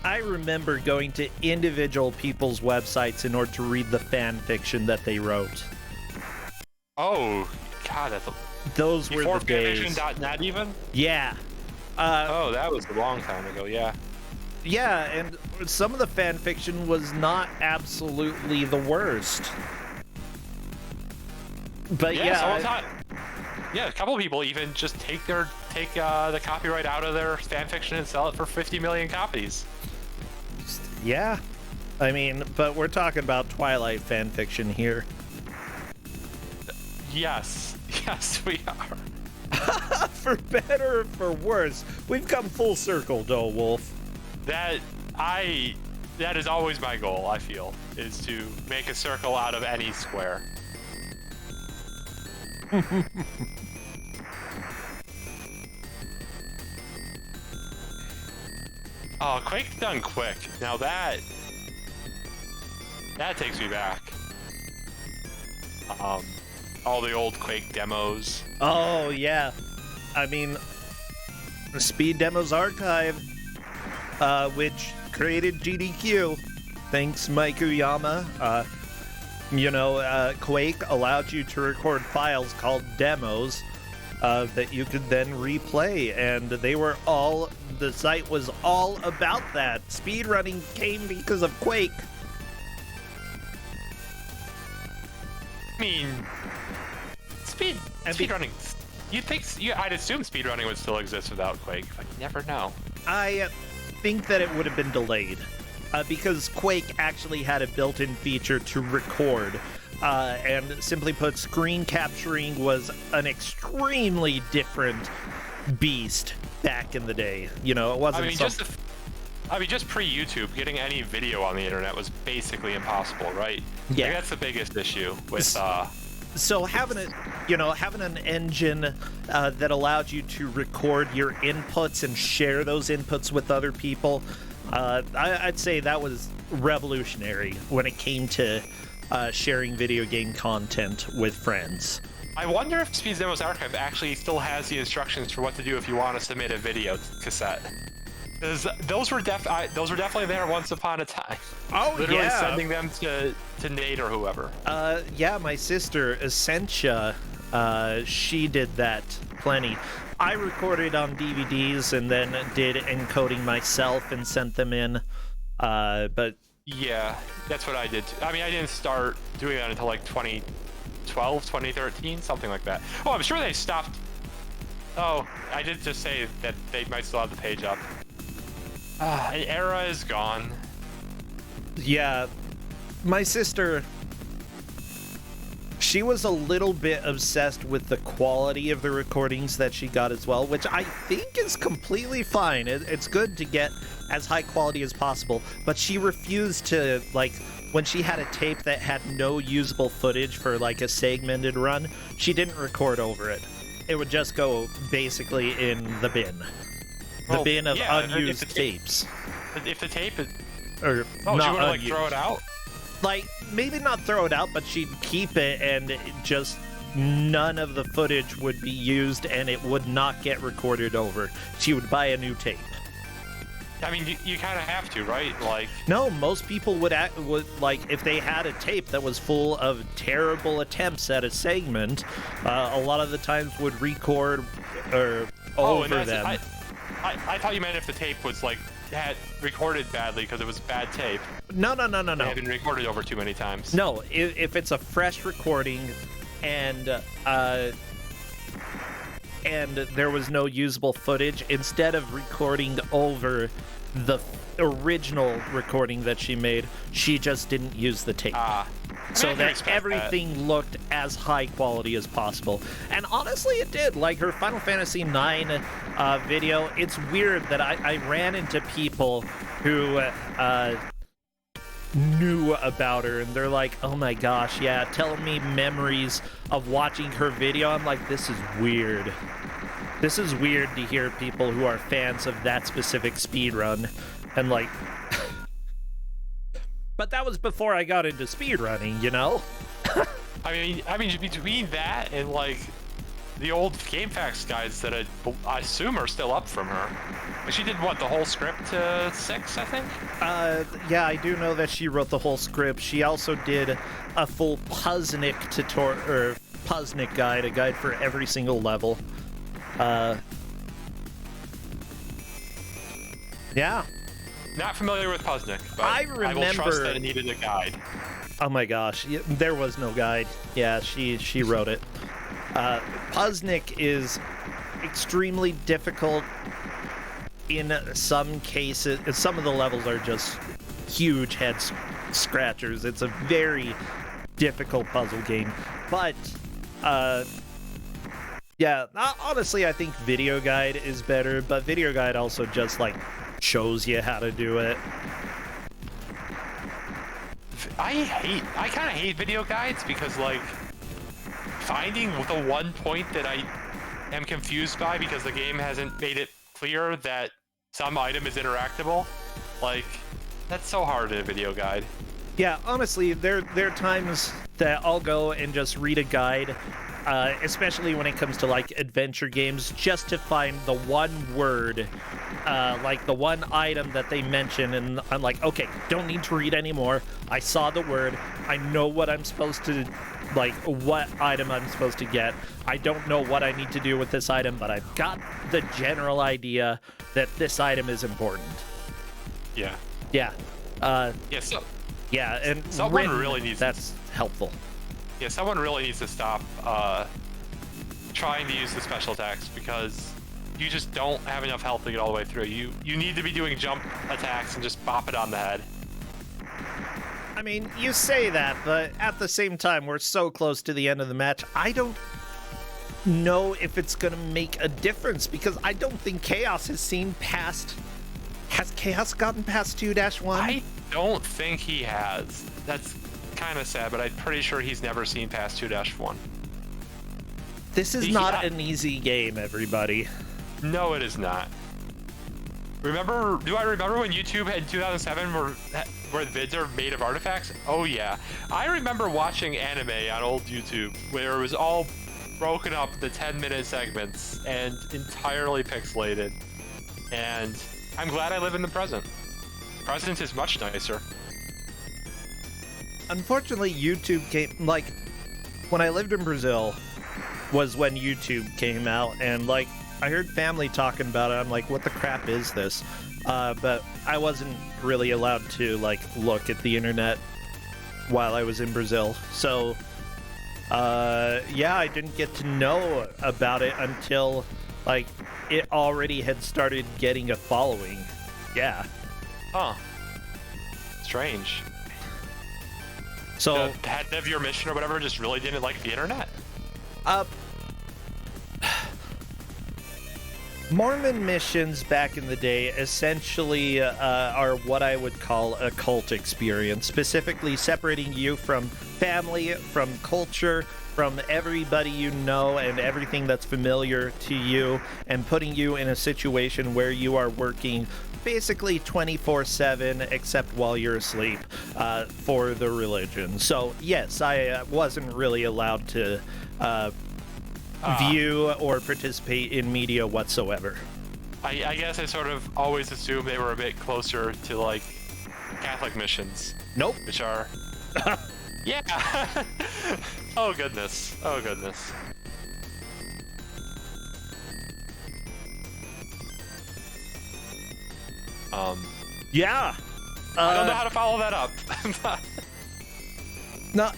I remember going to individual people's websites in order to read the fan fiction that they wrote. Oh, God, that's those were the days. Fanfiction.net even? Yeah. Oh, that was a long time ago, yeah. Yeah, and some of the fan fiction was not absolutely the worst. But yeah, yeah, a couple of people even just take the copyright out of their fan fiction and sell it for 50 million copies. Yeah, I mean, but we're talking about Twilight fan fiction here. Yes, we are. For better or for worse, we've come full circle, though, Wolf. That is always my goal. I feel is to make a circle out of any square. Oh, Quake done quick. Now that takes me back. All the old Quake demos. Oh yeah, I mean, the Speed Demos Archive, which created GDQ. Thanks, Mike Uyama. Quake allowed you to record files called demos that you could then replay, and the site was all about that. Speedrunning came because of Quake. I mean, speedrunning. I'd assume speedrunning would still exist without Quake, but you never know. I think that it would have been delayed. Because Quake actually had a built-in feature to record. And simply put, screen capturing was an extremely different beast back in the day. You know, it wasn't just pre-YouTube, getting any video on the internet was basically impossible, right? Yeah. Like, that's the biggest issue with... So having an engine that allowed you to record your inputs and share those inputs with other people, I'd say that was revolutionary when it came to sharing video game content with friends. I wonder if Speed Demos Archive actually still has the instructions for what to do if you want to submit a video cassette. Because those were definitely there once upon a time. Oh, literally yeah. sending them to Nate or whoever. Yeah, my sister Essentia, she did that plenty. I recorded on DVDs and then did encoding myself and sent them in. But yeah, that's what I did too. I mean, I didn't start doing that until like 2012, 2013, something like that. Oh, I'm sure they stopped. Oh, I did just say that they might still have the page up. An era is gone. Yeah, my sister, she was a little bit obsessed with the quality of the recordings that she got as well, which I think is completely fine. It's good to get as high quality as possible, but she refused to, like, when she had a tape that had no usable footage for, like, a segmented run, she didn't record over it. It would just go basically in the bin. The bin of unused tapes. If the tape is... Or oh, not she would unused. like throw it out? Like, maybe not throw it out, but she'd keep it and just none of the footage would be used and it would not get recorded over. She would buy a new tape. I mean, you kind of have to, right? Like, no, most people would like if they had a tape that was full of terrible attempts at a segment, a lot of the times would record or over them. I thought you meant if the tape was like had recorded badly because it was bad tape. No. It had been recorded over too many times. No, if it's a fresh recording and there was no usable footage, instead of recording over the original recording that she made, she just didn't use the tape. So that everything looked as high quality as possible. And honestly, it did. Like her Final Fantasy IX video, it's weird that I ran into people who knew about her, and they're like, oh my gosh, yeah, telling me memories of watching her video. I'm like, this is weird. This is weird to hear people who are fans of that specific speedrun, and like... But that was before I got into speedrunning, you know? I mean, between that and like the old GameFAQs guides that I assume are still up from her. But she did what, the whole script to 6, I think? Yeah, I do know that she wrote the whole script. She also did a full Puzznik tutorial, or Puzznik guide, a guide for every single level. Yeah. Not familiar with Puzznik, but I will trust that it needed a guide. Oh my gosh, there was no guide. Yeah, she wrote it. Puzznik is extremely difficult in some cases. Some of the levels are just huge head scratchers. It's a very difficult puzzle game. But, yeah, honestly, I think Video Guide is better, but Video Guide also just, like, shows you how to do it. I kind of hate video guides because, like, finding the one point that I am confused by because the game hasn't made it clear that some item is interactable, like, that's so hard in a video guide. Yeah, honestly, there are times that I'll go and just read a guide, especially when it comes to, like, adventure games, just to find the one word, like the one item that they mention, and I'm like, okay, don't need to read anymore. I saw the word. I know what I'm supposed to, like, what item I'm supposed to get. I don't know what I need to do with this item, but I've got the general idea that this item is important. Yeah. Yeah. Yeah, and someone really needs that's helpful. Yeah, someone really needs to stop trying to use the special attacks because you just don't have enough health to get all the way through. You need to be doing jump attacks and just bop it on the head. I mean, you say that, but at the same time, we're so close to the end of the match. I don't know if it's going to make a difference because I don't think Chaos has seen past... Has Chaos gotten past 2-1? I don't think he has. That's kind of sad, but I'm pretty sure he's never seen past 2-1. This is not an easy game, everybody. No, it is not. Do I remember when YouTube in 2007 where the vids are made of artifacts? Oh yeah. I remember watching anime on old YouTube where it was all broken up into 10-minute segments and entirely pixelated. And I'm glad I live in the present. The present is much nicer. Unfortunately, YouTube came, like, when I lived in Brazil was when YouTube came out, and, like, I heard family talking about it. I'm like, what the crap is this? But I wasn't really allowed to, like, look at the internet while I was in Brazil. So, yeah, I didn't get to know about it until, like, it already had started getting a following. Yeah. Huh. Strange. So, the head of your mission or whatever just really didn't like the internet? Mormon missions back in the day essentially are what I would call a cult experience, specifically separating you from family, from culture, from everybody you know and everything that's familiar to you, and putting you in a situation where you are working basically 24/7 except while you're asleep for the religion. So yes, I wasn't really allowed to view or participate in media whatsoever. I guess I sort of always assumed they were a bit closer to like Catholic missions. Nope. Which are... Yeah! Oh goodness. Oh goodness. Yeah. I don't know how to follow that up. No,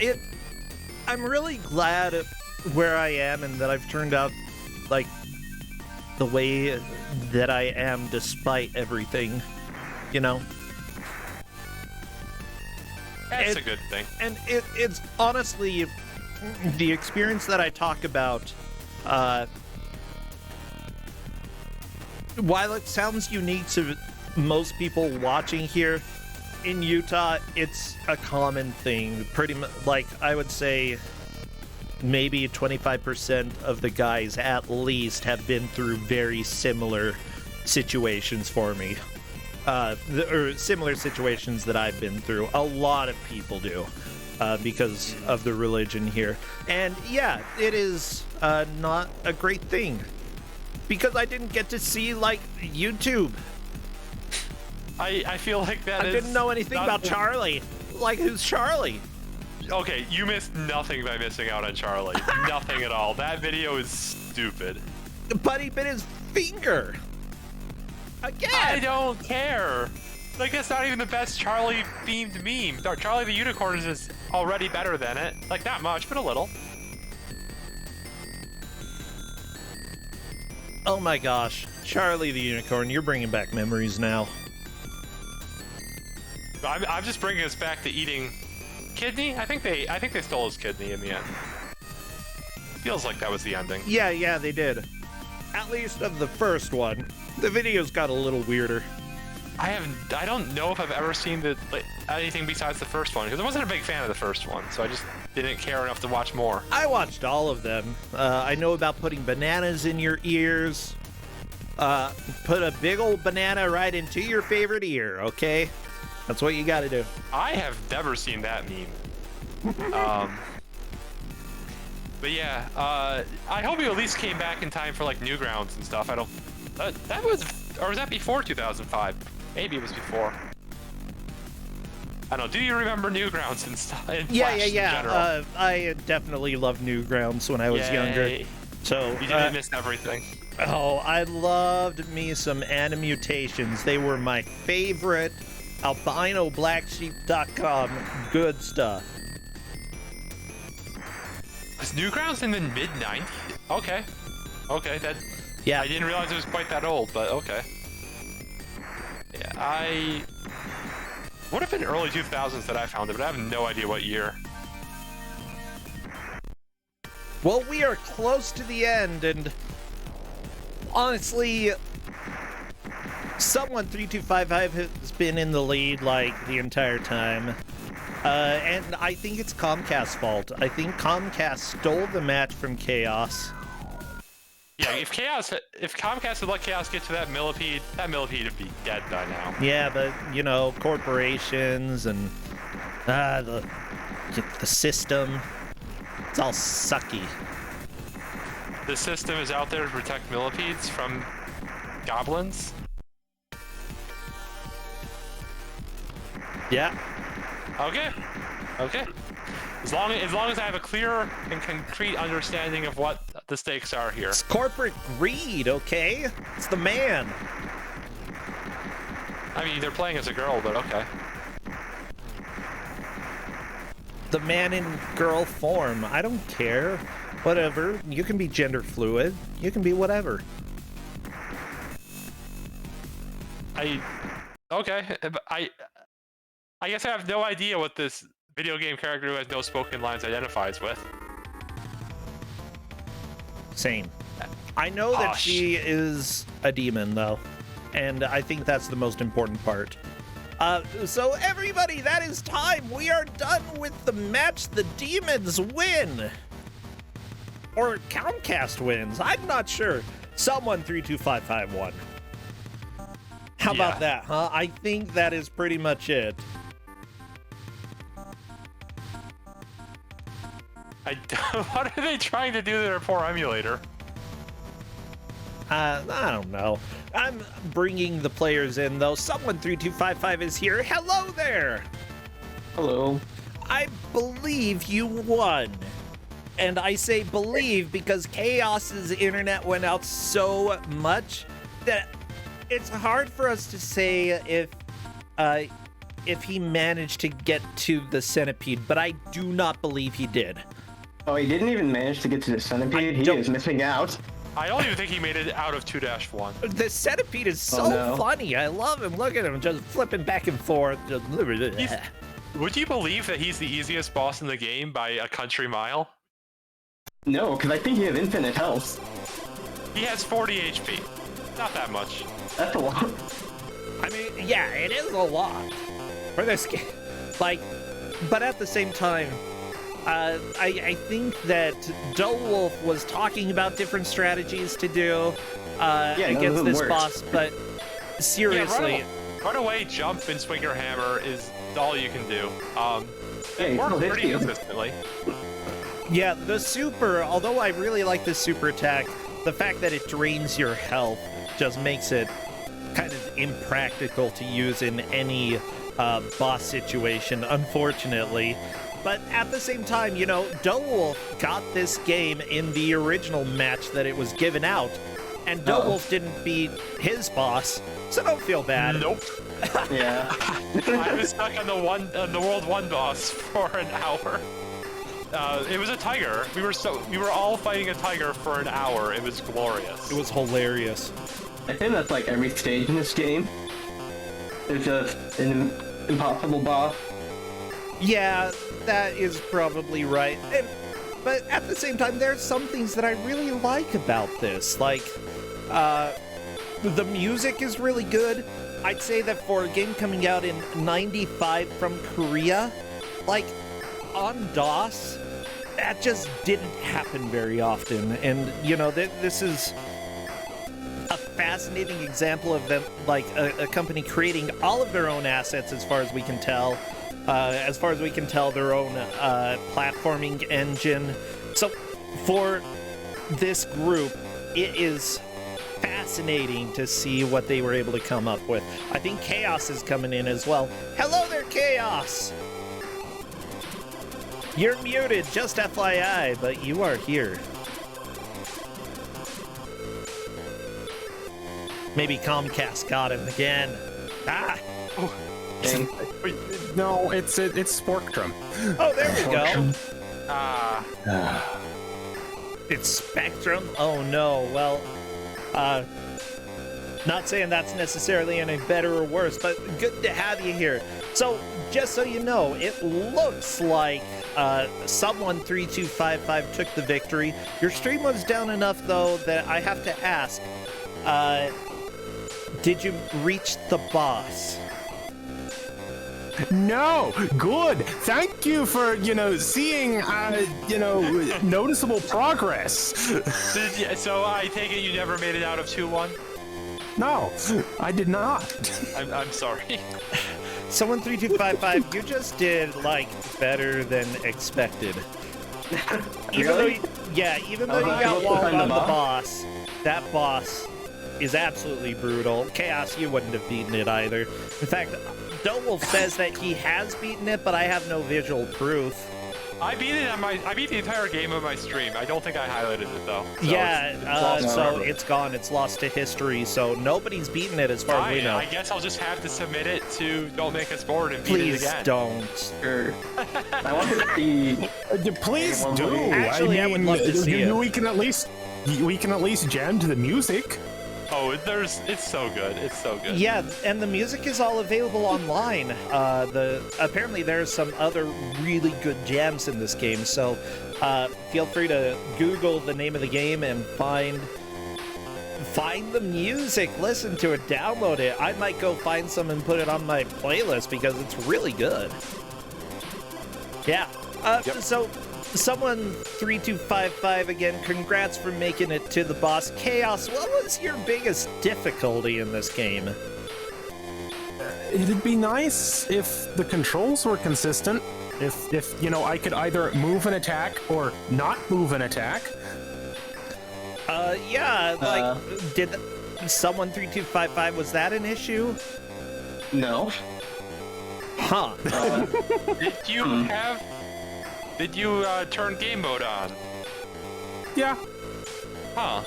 I'm really glad where I am and that I've turned out like the way that I am despite everything, you know? That's a good thing. And it's honestly the experience that I talk about, while it sounds unique to most people watching here, in Utah, it's a common thing. Pretty much, like, I would say maybe 25% of the guys at least have been through very similar situations for me. Or similar situations that I've been through. A lot of people do, because of the religion here. And yeah, it is not a great thing. Because I didn't get to see, like, YouTube. I feel like that I didn't know anything about Charlie. Like, who's Charlie? Okay, you missed nothing by missing out on Charlie. Nothing at all. That video is stupid. But he bit his finger. Again. I don't care. Like, that's not even the best Charlie-themed meme. Charlie the Unicorn is already better than it. Like, not much, but a little. Oh my gosh. Charlie the Unicorn, you're bringing back memories now. I'm just bringing us back to eating kidney. I think they stole his kidney in the end. Feels like that was the ending. Yeah, they did. At least of the first one. The videos got a little weirder. I don't know if I've ever seen anything besides the first one, because I wasn't a big fan of the first one, so I just didn't care enough to watch more. I watched all of them. I know about putting bananas in your ears. Put a big old banana right into your favorite ear, okay? That's what you gotta do. I have never seen that meme. But yeah, I hope you at least came back in time for like Newgrounds and stuff. I don't... that was... Or was that before 2005? Maybe it was before. I don't know. Do you remember Newgrounds and stuff? Yeah. I definitely loved Newgrounds when I was younger. So you didn't miss everything. Oh, I loved me some Animutations. They were my favorite. AlbinoBlackSheep.com. Good stuff. Was Newgrounds in the mid-90s? Okay. Okay, that... Yeah. I didn't realize it was quite that old, but okay. Yeah, would have been early 2000s that I found it, but I have no idea what year. Well, we are close to the end, and honestly, someone 3255 has been in the lead like the entire time. And I think it's Comcast's fault. I think Comcast stole the match from Chaos. Yeah, if Comcast had let Chaos get to that millipede would be dead by now. Yeah, but, you know, corporations and the system, it's all sucky. The system is out there to protect millipedes from goblins? Yeah. Okay. Okay. As long as I have a clear and concrete understanding of what the stakes are here. It's corporate greed, okay? It's the man. I mean, they're playing as a girl, but okay. The man in girl form. I don't care. Whatever. You can be gender fluid. You can be whatever. Okay. I guess I have no idea what this video game character who has no spoken lines identifies with. Same. I know that she is a demon, though, and I think that's the most important part. So everybody, that is time. We are done with the match. The demons win. Or Comcast wins. I'm not sure. Someone 32551 won. How about that, huh? I think that is pretty much it. What are they trying to do to their poor emulator? I don't know. I'm bringing the players in, though. Someone 3255 is here. Hello there! Hello. I believe you won. And I say believe because Chaos's internet went out so much that it's hard for us to say if he managed to get to the centipede, but I do not believe he did. Oh, he didn't even manage to get to the centipede. He is missing out. I don't even think he made it out of 2-1. The centipede is so funny. I love him. Look at him just flipping back and forth. Would you believe that he's the easiest boss in the game by a country mile? No, because I think he has infinite health. He has 40 HP. Not that much. That's a lot. I mean, yeah, it is a lot for this game. Like, but at the same time, I think that Wolf was talking about different strategies to do against this boss, but seriously. Yeah, run away, jump, and swing your hammer is all you can do. It works pretty consistently. Yeah, the super, although I really like the super attack, the fact that it drains your health just makes it kind of impractical to use in any boss situation, unfortunately. But at the same time, you know, Wolf got this game in the original match that it was given out, and Wolf didn't beat his boss, so don't feel bad. Nope. Yeah. I was stuck on the World 1 boss for an hour. It was a tiger. We were all fighting a tiger for an hour. It was glorious. It was hilarious. I think that's like every stage in this game. There's just an impossible boss. Yeah, that is probably right. But at the same time, there's some things that I really like about this. Like, the music is really good. I'd say that for a game coming out in '95 from Korea, like, on DOS, that just didn't happen very often. And, you know, this is a fascinating example of them, like, a company creating all of their own assets as far as we can tell. Their own platforming engine. So for this group, it is fascinating to see what they were able to come up with. I think Chaos is coming in as well. Hello there, Chaos! You're muted, just FYI, but you are here. Maybe Comcast got him again. Ah! Oh. No, it's Spectrum. Oh, there we go. It's Spectrum? Oh no, well, not saying that's necessarily any better or worse, but good to have you here. So, just so you know, it looks like someone 3255 took the victory. Your stream was down enough, though, that I have to ask, did you reach the boss? No, good. Thank you for, seeing, noticeable progress. So I take it you never made it out of 2-1? No, I did not. I'm sorry. Someone 3255, you just did, like, better than expected. Really? Even though you got walled on the boss, that boss is absolutely brutal. Chaos, you wouldn't have beaten it either. In fact, Wolf says that he has beaten it, but I have no visual proof. I beat the entire game on my stream. I don't think I highlighted it though. So it's gone. It's lost to history. So nobody's beaten it as far as we know. I guess I'll just have to submit it to Don't Make Us Bored and beat it again. Please don't. Sure. I want to see. Please do. Actually, I would love to see it. We can at least jam to the music. Oh, it's so good. It's so good. Yeah, and the music is all available online. Apparently there's some other really good jams in this game, so feel free to Google the name of the game and find the music, listen to it, download it. I might go find some and put it on my playlist because it's really good. Yeah. So someone 3255 again, congrats for making it to the boss. Chaos, what was your biggest difficulty in this game? It'd be nice if the controls were consistent. If you know, I could either move an attack or not move an attack. Yeah, like, did someone 3255, was that an issue? No. Huh. Did you turn game mode on? Yeah, Huh.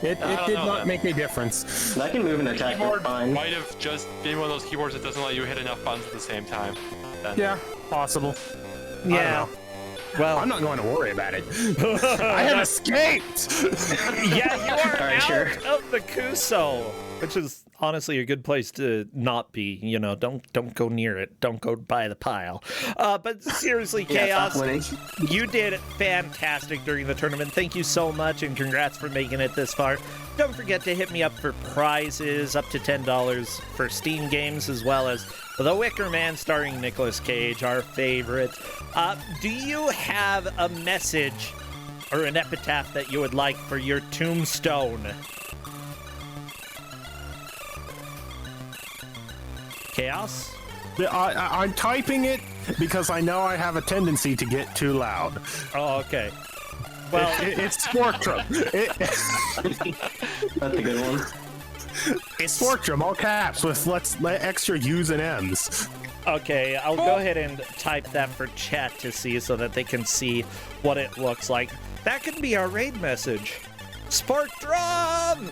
it I don't did know not then. make a difference. I can move an attack Keyboard fine. might have just been one of those keyboards that doesn't let you hit enough buttons at the same time. Then. Yeah, possible. Yeah. know. Well, I'm not going to worry about it. I have escaped. yeah, you are Alright, out sure. of the Kuso, which is honestly a good place to not be. You know, don't go near it. Don't go by the pile. But seriously, Yeah, Chaos, stop winning. you did fantastic during the tournament. Thank you so much, and congrats for making it this far. Don't forget to hit me up for prizes up to $10 for Steam games, as well as The Wicker Man starring Nicolas Cage, our favorite. Do you have a message or an epitaph that you would like for your tombstone? Chaos? I'm typing it because I know I have a tendency to get too loud. Oh, okay. Well, It's Spectrum. That's a good one. it's Spectrum, all caps with extra U's and M's. okay. I'll go ahead and type that for chat to see so that they can see what it looks like. That could be our raid message. Spectrum!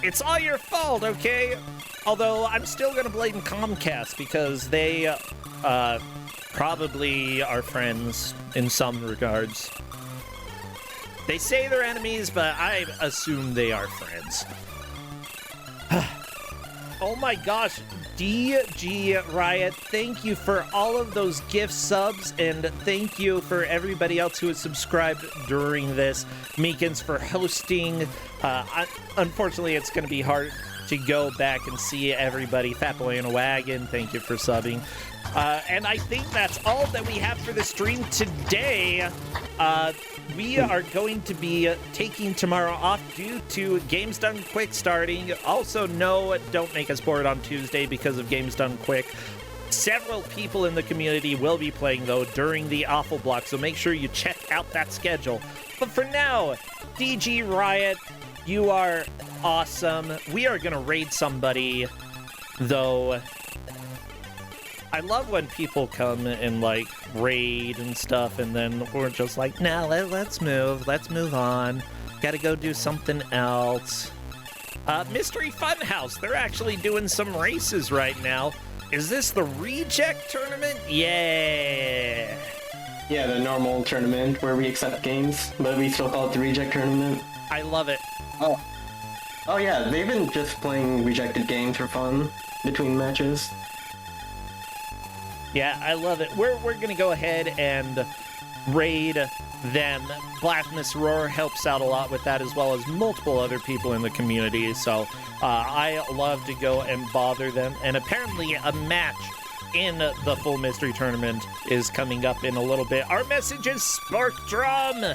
It's all your fault, okay? Although I'm still gonna blame Comcast because they probably are friends in some regards. They say they're enemies, but I assume they are friends. Oh my gosh, DG Riot, thank you for all of those gift subs, and thank you for everybody else who has subscribed during this. Meekins for hosting. Unfortunately, it's going to be hard to go back and see everybody. Fatboy in a Wagon, thank you for subbing. And I think that's all that we have for the stream today. We are going to be taking tomorrow off due to Games Done Quick starting. Also, no, don't make us bored on Tuesday because of Games Done Quick. Several people in the community will be playing, though, during the Awful Block, so make sure you check out that schedule. But for now, DG Riot, you are awesome. We are going to raid somebody, though. I love when people come and, like, raid and stuff, and then we're just like, nah, let's move on. Gotta go do something else. Mystery Funhouse, they're actually doing some races right now. Is this the Reject Tournament? Yeah! Yeah, the normal tournament where we accept games, but we still call it the Reject Tournament. I love it. Oh yeah, they've been just playing rejected games for fun between matches. Yeah, I love it. We're gonna go ahead and raid them. Blasphemous Roar helps out a lot with that, as well as multiple other people in the community. So I love to go and bother them. And apparently a match in the full mystery tournament is coming up in a little bit. Our message is Spectrum!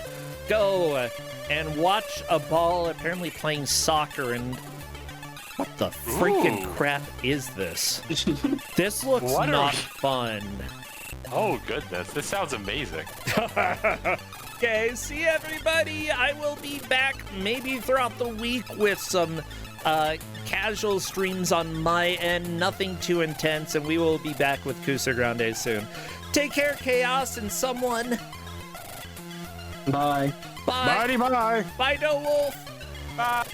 Go and watch a ball apparently playing soccer, and what the freaking crap is this? This looks What are not we- fun. Oh goodness, this sounds amazing. Okay, see everybody. I will be back maybe throughout the week with some casual streams on my end, nothing too intense, and we will be back with Kuso6rande soon. Take care, Chaos, and someone. Bye. Bye. Bye. Bye, No Wolf. Bye.